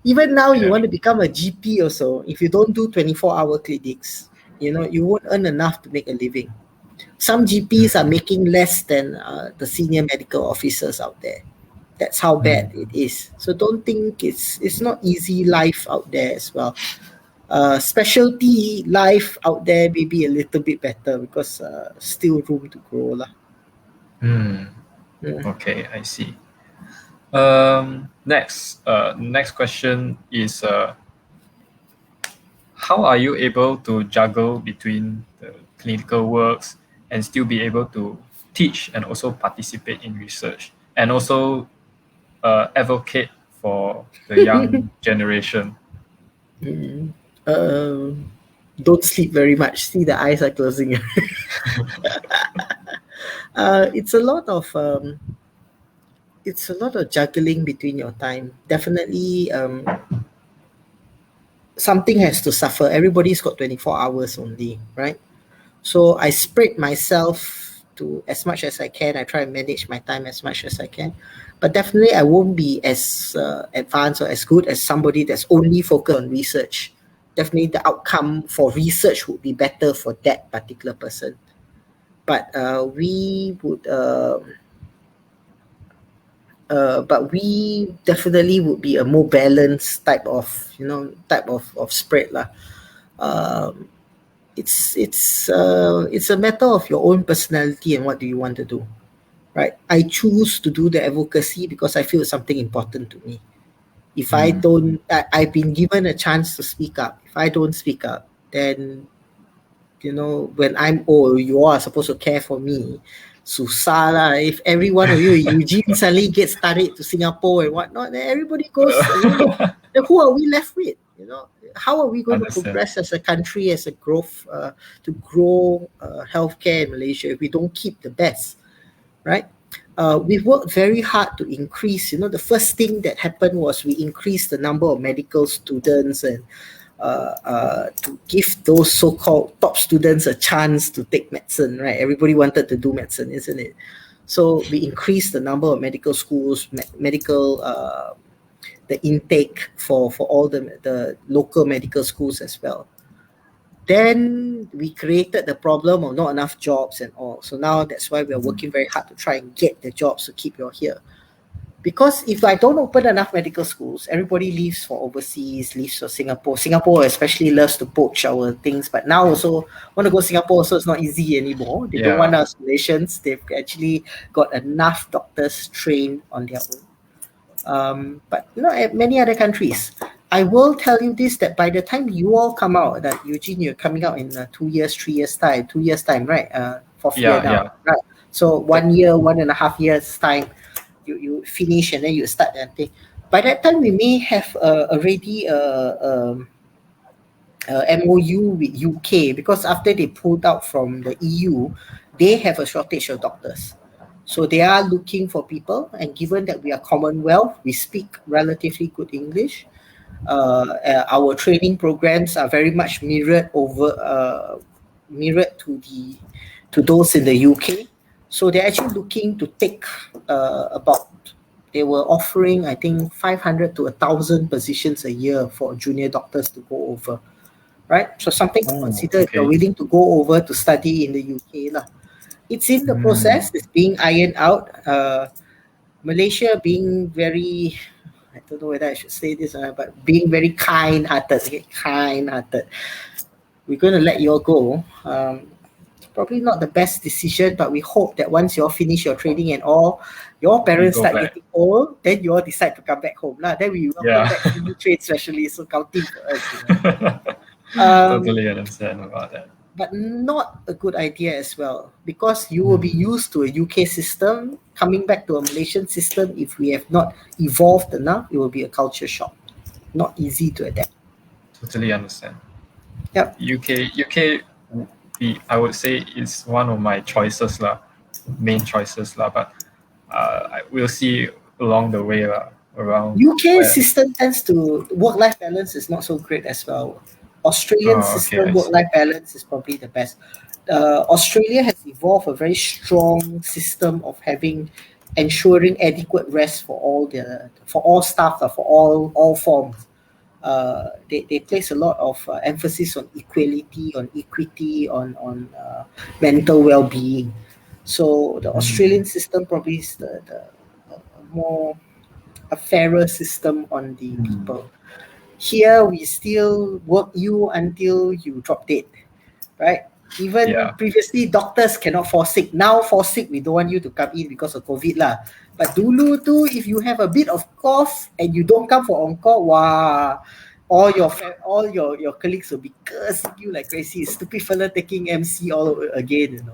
Even now, you want to become a GP also. If you don't do 24-hour clinics, you won't earn enough to make a living. Some GPs are making less than the senior medical officers out there. That's how bad it is. So don't think it's not easy life out there as well. Specialty life out there may be a little bit better because still room to grow lah. Okay, I see. Next question is how are you able to juggle between the clinical works and still be able to teach and also participate in research and also advocate for the young generation? Don't sleep very much. See, the eyes are closing. It's a lot of juggling between your time. Definitely, something has to suffer. Everybody's got 24 hours only, right? So I spread myself to as much as I can. I try and manage my time as much as I can. But definitely I won't be as advanced or as good as somebody that's only focused on research. Definitely the outcome for research would be better for that particular person. But we definitely would be a more balanced type of spread lah. It's a matter of your own personality and what do you want to do, right? I choose to do the advocacy because I feel it's something important to me. If I don't, I've been given a chance to speak up. If I don't speak up, then when I'm old, you are supposed to care for me. Susah lah. If every one of you, Eugene, suddenly gets studied to Singapore and whatnot, then everybody goes. Then who are we left with? How are we going to progress as a country, as a growth, to grow healthcare in Malaysia if we don't keep the best, right? We've worked very hard to increase. The first thing that happened was we increased the number of medical students and to give those so-called top students a chance to take medicine, right? Everybody wanted to do medicine, isn't it? So we increased the number of medical schools, the intake for all the local medical schools as well. Then we created the problem of not enough jobs and all. So now that's why we are working very hard to try and get the jobs to keep you here. Because if I don't open enough medical schools, everybody leaves for overseas, leaves for Singapore. Singapore especially loves to poach our things, but now also want to go Singapore, so it's not easy anymore. They don't want us Malaysians. They've actually got enough doctors trained on their own. But many other countries. I will tell you this, that by the time you all come out, that Eugene, you're coming out in 2 years, 3 years time, 2 years time, right? Fourth year now, right? So 1 year, 1.5 years time, you finish and then you start that thing. By that time, we may have already MOU with UK, because after they pulled out from the EU, they have a shortage of doctors. So they are looking for people, and given that we are Commonwealth, we speak relatively good English. Our training programs are very much mirrored to those in the UK. So they're actually looking to take they were offering, I think, 500 to 1,000 positions a year for junior doctors to go over, right? So something to consider if you're willing to go over to study in the UK. It's in the process, it's being ironed out. Malaysia being very, I don't know whether I should say this, but being very kind-hearted, we're going to let you all go. Probably not the best decision, but we hope that once you all finish your training and all, your parents start getting old, then you all decide to come back home. Then we welcome back new trade specialists, so counting for us. Totally understand about that. But not a good idea as well, because you will be used to a UK system. Coming back to a Malaysian system, if we have not evolved enough, it will be a culture shock. Not easy to adapt. Totally understand. Yep. UK, I would say is one of my choices main choices but we'll see along the way around. UK system tends to work-life balance is not so great as well. Australian system work-life balance is probably the best. Australia has evolved a very strong system of ensuring adequate rest for all staff, for all forms. They place a lot of emphasis on equality, on equity, on mental well-being. So the Australian system probably is a fairer system on the people. Here we still work you until you drop dead, right? Even previously doctors cannot fall sick. Now fall sick, we don't want you to come in because of COVID lah. But dulu tu, if you have a bit of cough and you don't come for on-call, wow, all your colleagues will be cursing you like crazy. Stupid fella taking MC all over again,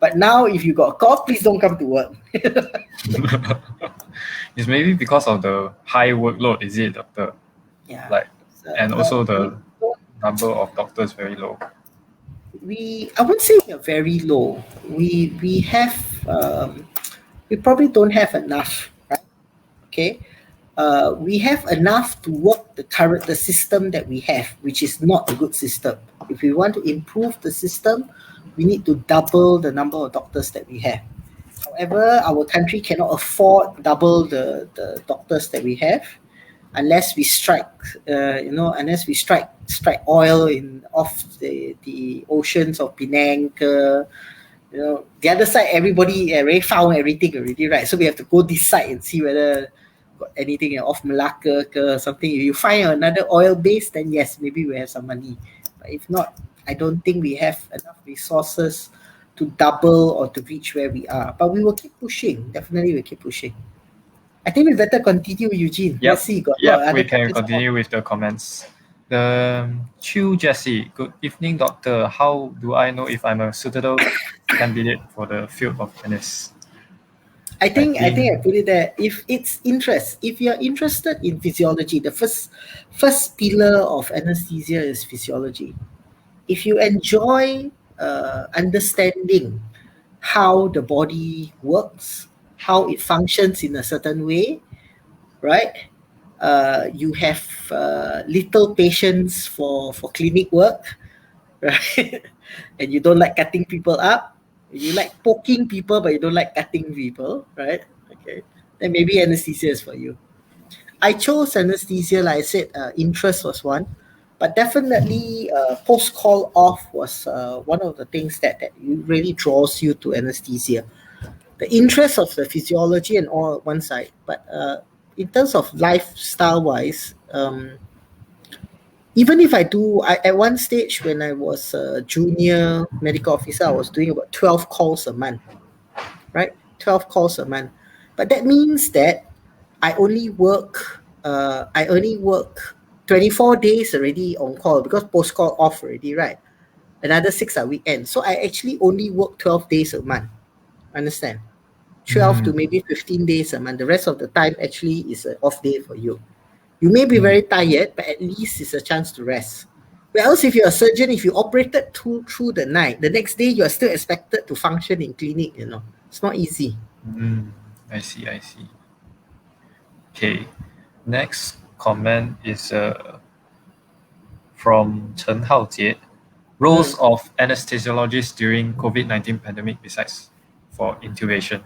But now, if you got a cough, please don't come to work. It's maybe because of the high workload, is it, doctor? Yeah. And also the number of doctors very low. I wouldn't say we are very low. We have we probably don't have enough, right? Okay. We have enough to work the system that we have, which is not a good system. If we want to improve the system, we need to double the number of doctors that we have. However, our country cannot afford double the doctors that we have unless we strike oil off the oceans of Penang. The other side, everybody already found everything already, right? So we have to go this side and see whether got anything off Malacca or something. If you find another oil base, then yes, maybe we have some money. But if not, I don't think we have enough resources to double or to reach where we are. But we will keep pushing. Definitely we'll keep pushing. I think we better continue, Eugene. Yep. Let's see. We can continue with the comments. Chu Jesse, good evening, doctor. How do I know if I'm a suitable candidate for the field of tennis? I think I put it there. If it's interest, if you're interested in physiology, the first pillar of anesthesia is physiology. If you enjoy understanding how the body works, how it functions in a certain way, right? You have little patience for clinic work, right? And you don't like cutting people up. You like poking people, but you don't like cutting people, right? Okay. Then maybe anesthesia is for you. I chose anesthesia, like I said, interest was one. But definitely, post-call off was one of the things that really draws you to anesthesia. The interest of the physiology and all at one side, but in terms of lifestyle-wise, even if at one stage when I was a junior medical officer, I was doing about 12 calls a month, right? 12 calls a month. But that means that I only work 24 days already on call because post call off already, right? Another 6 are weekend. So I actually only work 12 days a month. Understand? 12 to maybe 15 days a month. The rest of the time actually is an off day for you. You may be very tired, but at least it's a chance to rest. Whereas if you're a surgeon, if you operated through the night, the next day you're still expected to function in clinic, It's not easy. I see. Okay. Next comment is from Chen Haojie. Roles of anesthesiologists during COVID-19 pandemic besides for intubation.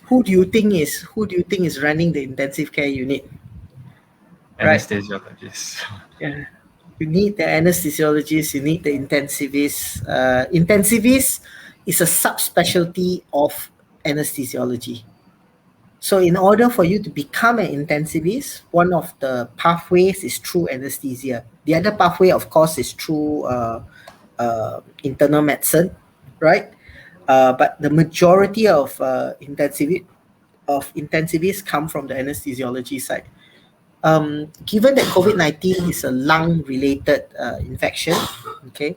Who do you think is running the intensive care unit? Right. Anesthesiologist. Yeah. You need the anesthesiologist, you need the intensivist. Intensivist is a sub-specialty of anesthesiology. So in order for you to become an intensivist, one of the pathways is through anesthesia. The other pathway, of course, is through internal medicine, right? But the majority of intensivists come from the anesthesiology side. Given that COVID-19 is a lung-related infection, okay,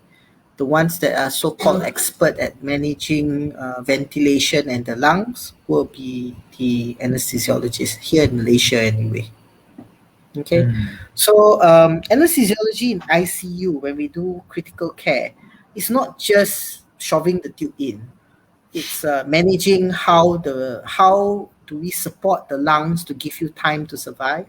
the ones that are so-called expert at managing ventilation and the lungs will be the anesthesiologists here in Malaysia anyway. Okay, so anesthesiology in ICU, when we do critical care, it's not just shoving the tube in. It's managing how do we support the lungs to give you time to survive.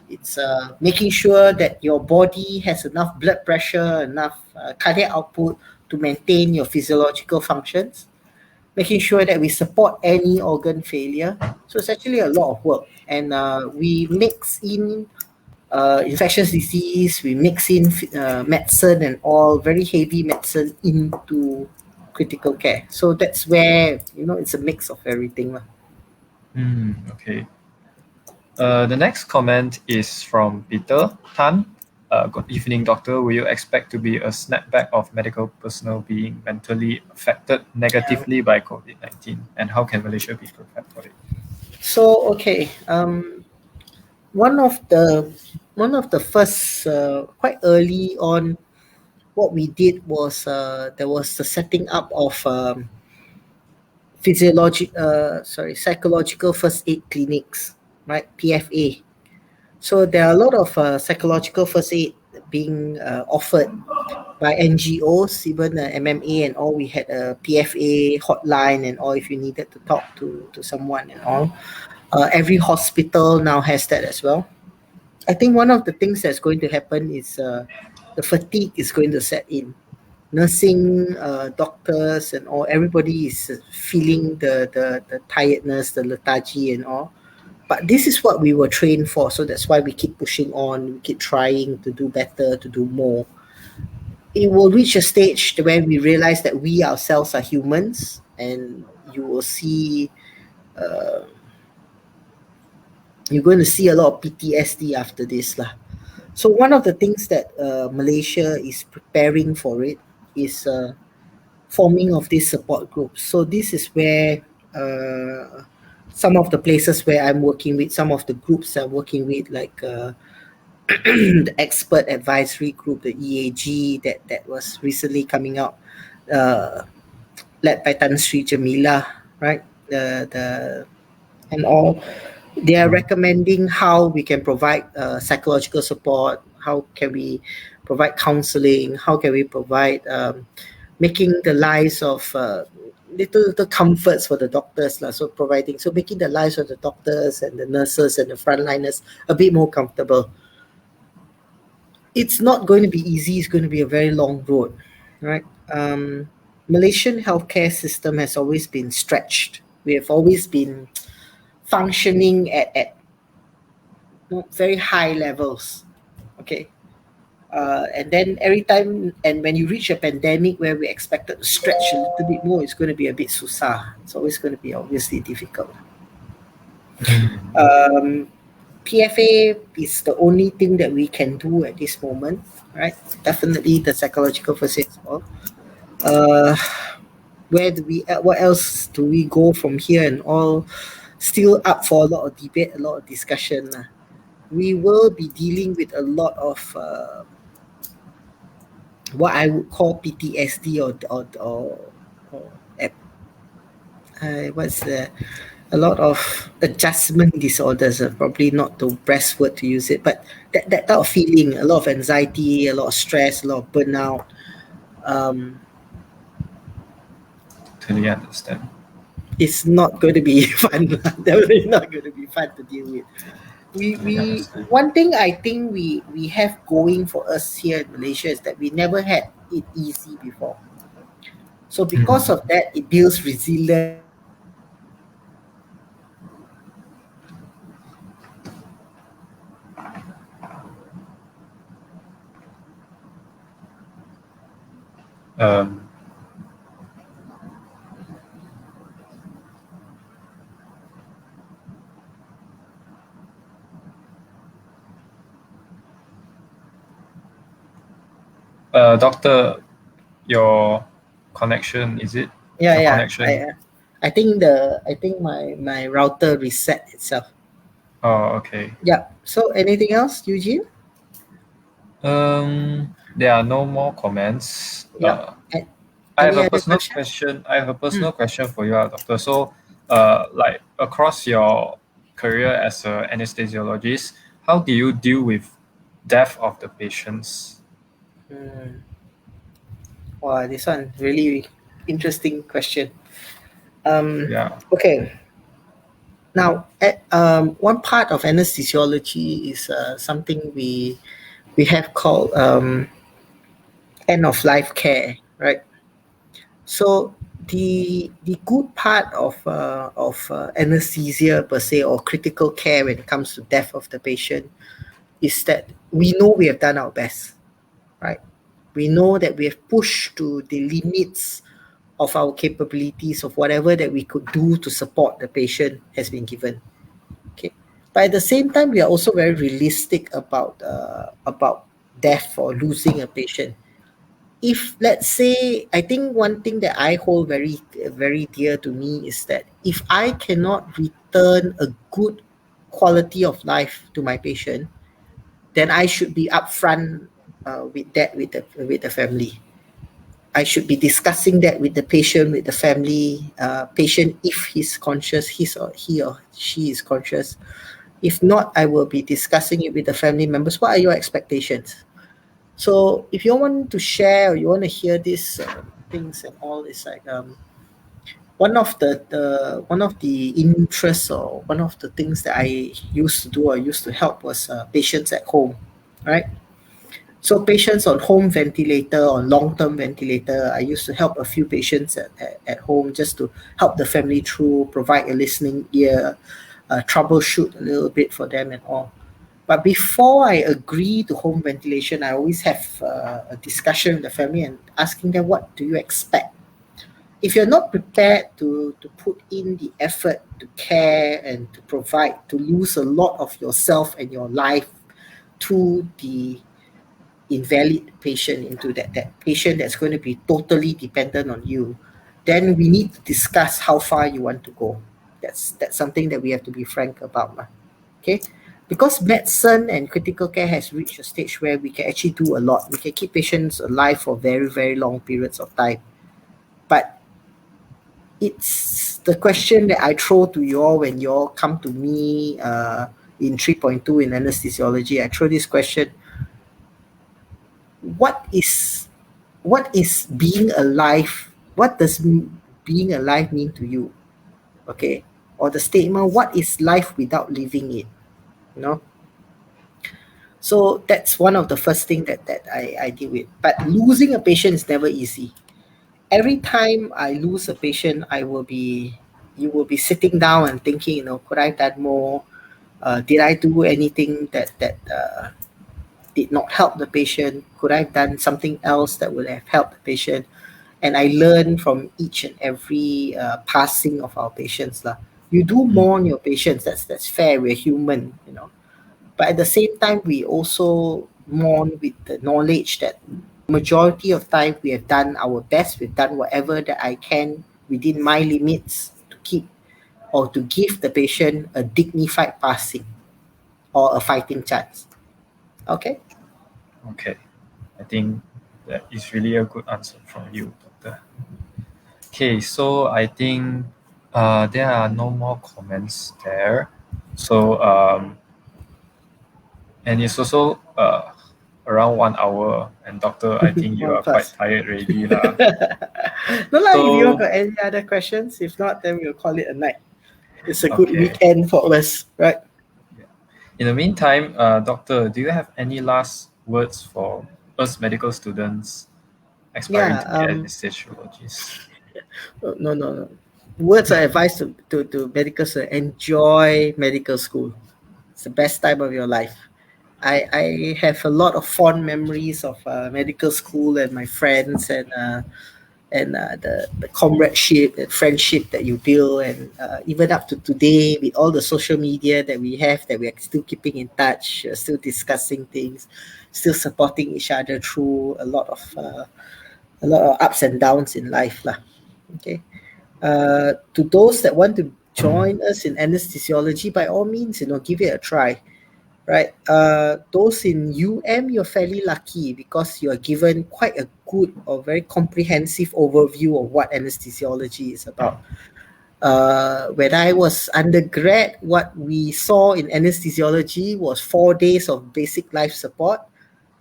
It's making sure that your body has enough blood pressure, enough cardiac output to maintain your physiological functions. Making sure that we support any organ failure. So it's actually a lot of work. And we mix in infectious disease, we mix in medicine and all, very heavy medicine into critical care. So that's where, it's a mix of everything. Okay. The next comment is from Peter Tan. Good evening, doctor. Will you expect to be a snapback of medical personnel being mentally affected negatively by COVID-19? And how can Malaysia be prepared for it? So, okay. One of the first, quite early on, what we did was there was the setting up of psychological first aid clinics, right? PFA. So there are a lot of psychological first aid being offered by NGOs, even MMA and all. We had a PFA hotline and all if you needed to talk to someone and all. Every hospital now has that as well. I think one of the things that's going to happen is the fatigue is going to set in. Nursing, doctors and all, everybody is feeling the tiredness, the lethargy and all. But this is what we were trained for, so that's why we keep pushing on, we keep trying to do better, to do more. It will reach a stage where we realize that we ourselves are humans, and you will see you're going to see a lot of PTSD after this lah. So one of the things that Malaysia is preparing for it is forming of these support groups. So this is where some of the places where I'm working with, some of the groups I'm working with, like the expert advisory group, the EAG, that was recently coming out, led by Tan Sri Jamila, right? And all. They are recommending how we can provide psychological support, how can we provide counseling, how can we provide making the lives of little comforts for the doctors. So making the lives of the doctors and the nurses and the frontliners a bit more comfortable. It's not going to be easy. It's going to be a very long road, right? Malaysian healthcare system has always been stretched. We have always been functioning at very high levels. Okay, And then every time, and when you reach a pandemic where we expected to stretch a little bit more, it's going to be a bit susah. It's always going to be obviously difficult. PFA is the only thing that we can do at this moment, right? Definitely the psychological first aid is all. Where do we? What else do we go from here? And all still up for a lot of debate, a lot of discussion. We will be dealing with a lot of what I would call PTSD or what's the a lot of adjustment disorders. Probably not the best word to use it, but that type of feeling, a lot of anxiety, a lot of stress, a lot of burnout. Totally understand. It's not going to be fun. Definitely not going to be fun to deal with. Totally understand. One thing I think we have going for us here in Malaysia is that we never had it easy before. So because of that, it builds resilience. Um, Doctor, your connection, is it? Yeah, Your yeah. connection. I think my router reset itself. Oh, okay. Yeah. So anything else, Eugene? There are no more comments. Yeah. I have Any a other personal question? question. I have a personal question for you, doctor. So, like across your career as an anesthesiologist, how do you deal with death of the patients? Wow, this one really interesting question. Yeah. Okay. Now, one part of anesthesiology is something we have called end of life care, right? So the good part of anesthesia per se or critical care when it comes to death of the patient is that we know we have done our best, right? We know that we have pushed to the limits of our capabilities of whatever that we could do to support the patient has been given. Okay, but at the same time, we are also very realistic about death or losing a patient. If let's say, I think one thing that I hold very dear to me is that if I cannot return a good quality of life to my patient, then I should be upfront with that with the family. I should be discussing that with the patient, with the family. Patient, if he's conscious, he or she is conscious. If not, I will be discussing it with the family members. What are your expectations? So if you want to share or you want to hear these things and all, it's like one of the interests or one of the things that I used to do or used to help was patients at home, right? So patients on home ventilator, on long-term ventilator, I used to help a few patients at home just to help the family through, provide a listening ear, troubleshoot a little bit for them and all. But before I agree to home ventilation, I always have a discussion with the family and asking them, what do you expect? If you're not prepared to put in the effort to care and to provide, to lose a lot of yourself and your life to the invalid patient, into that patient that's going to be totally dependent on you, then we need to discuss how far you want to go. That's something that we have to be frank about. Okay, because medicine and critical care has reached a stage where we can actually do a lot. We can keep patients alive for very long periods of time. But it's the question that I throw to you all when you all come to me in 3.2 in anesthesiology. I throw this question: what is being alive? What does being alive mean to you? Okay, or the statement: what is life without living it? You know. So that's one of the first thing that I deal with. But losing a patient is never easy. Every time I lose a patient, you will be sitting down and thinking, could I have done more? Did I do anything that did not help the patient? Could I have done something else that would have helped the patient? And I learn from each and every passing of our patients lah. You do mourn your patients. That's fair. We're human, you know. But at the same time, we also mourn with the knowledge that majority of time we have done our best. We've done whatever that I can within my limits to keep or to give the patient a dignified passing or a fighting chance. Okay. Okay, I think that is really a good answer from you, Doctor. Okay, so I think there are no more comments there. So and it's also around 1 hour, and Doctor, I think you are quite tired already lah. No lah, if you So- have got any other questions, if not, then we'll call it a night. It's a good Okay. weekend for us, right? In the meantime, Doctor, do you have any last words for us medical students aspiring to be anesthesiologists? No. Words of advice to medical students: enjoy medical school. It's the best time of your life. I have a lot of fond memories of medical school and my friends and the comradeship and friendship that you build, and even up to today with all the social media that we have, that we are still keeping in touch, still discussing things, still supporting each other through a lot of ups and downs in life lah. Okay. To those that want to join us in anesthesiology, by all means, give it a try. Right. Those in you're fairly lucky because you're given quite a good or very comprehensive overview of what anesthesiology is about. When I was undergrad, what we saw in anesthesiology was 4 days of basic life support,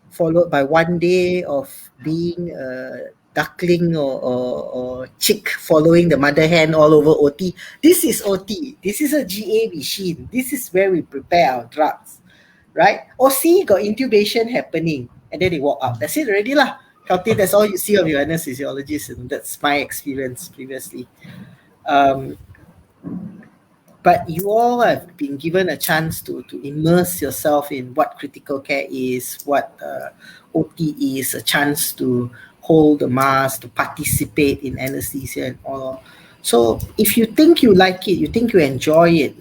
followed by 1 day of being a duckling or chick following the mother hen all over OT. This is OT. This is a GA machine. This is where we prepare our drugs. Right? Or see, got intubation happening, and then they walk out. That's it already lah. Healthy, that's all you see of your anesthesiologist, and that's my experience previously. But you all have been given a chance to immerse yourself in what critical care is, what OT is, a chance to hold the mask, to participate in anesthesia and all. So if you think you like it, you think you enjoy it,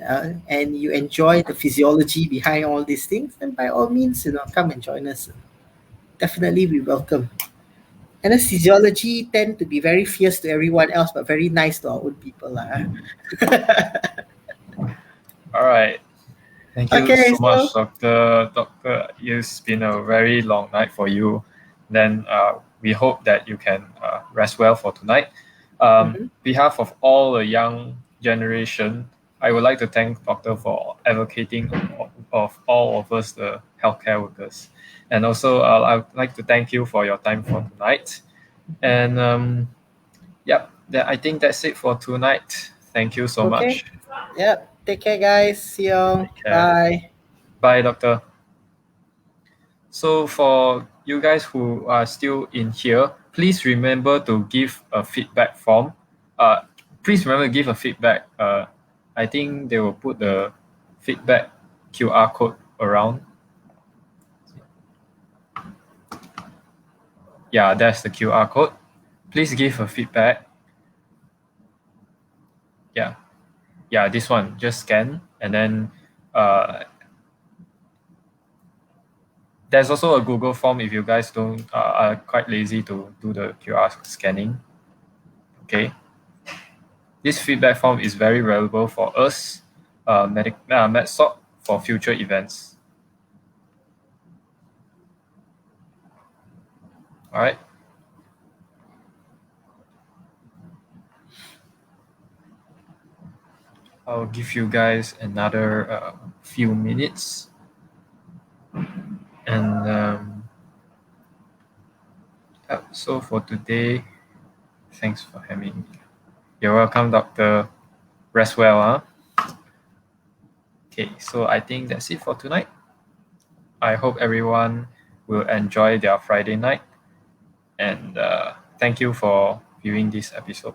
and you enjoy the physiology behind all these things, then by all means, come and join us. Definitely, we welcome. Anesthesiology tend to be very fierce to everyone else, but very nice to our own people. All right. Thank you so much, Doctor. Doctor, it's been a very long night for you. Then we hope that you can rest well for tonight. Behalf of all the young generation, I would like to thank Doctor for advocating of all of us, the healthcare workers. And also, I would like to thank you for your time for tonight. And I think that's it for tonight. Thank you so much. Yep. Take care, guys. See you. Bye. Bye, Doctor. So for you guys who are still in here, please remember to give a feedback form. Please remember to give a feedback. I think they will put the feedback QR code around. Yeah, that's the QR code. Please give a feedback. Yeah, this one, just scan, and then there's also a Google form if you guys are quite lazy to do the QR scanning. Okay. This feedback form is very valuable for us, MEDSOC, for future events. All right. I'll give you guys another few minutes. And so for today, thanks for having me. You're welcome, Doctor. Rest well, huh? Okay, so I think that's it for tonight. I hope everyone will enjoy their Friday night. And thank you for viewing this episode.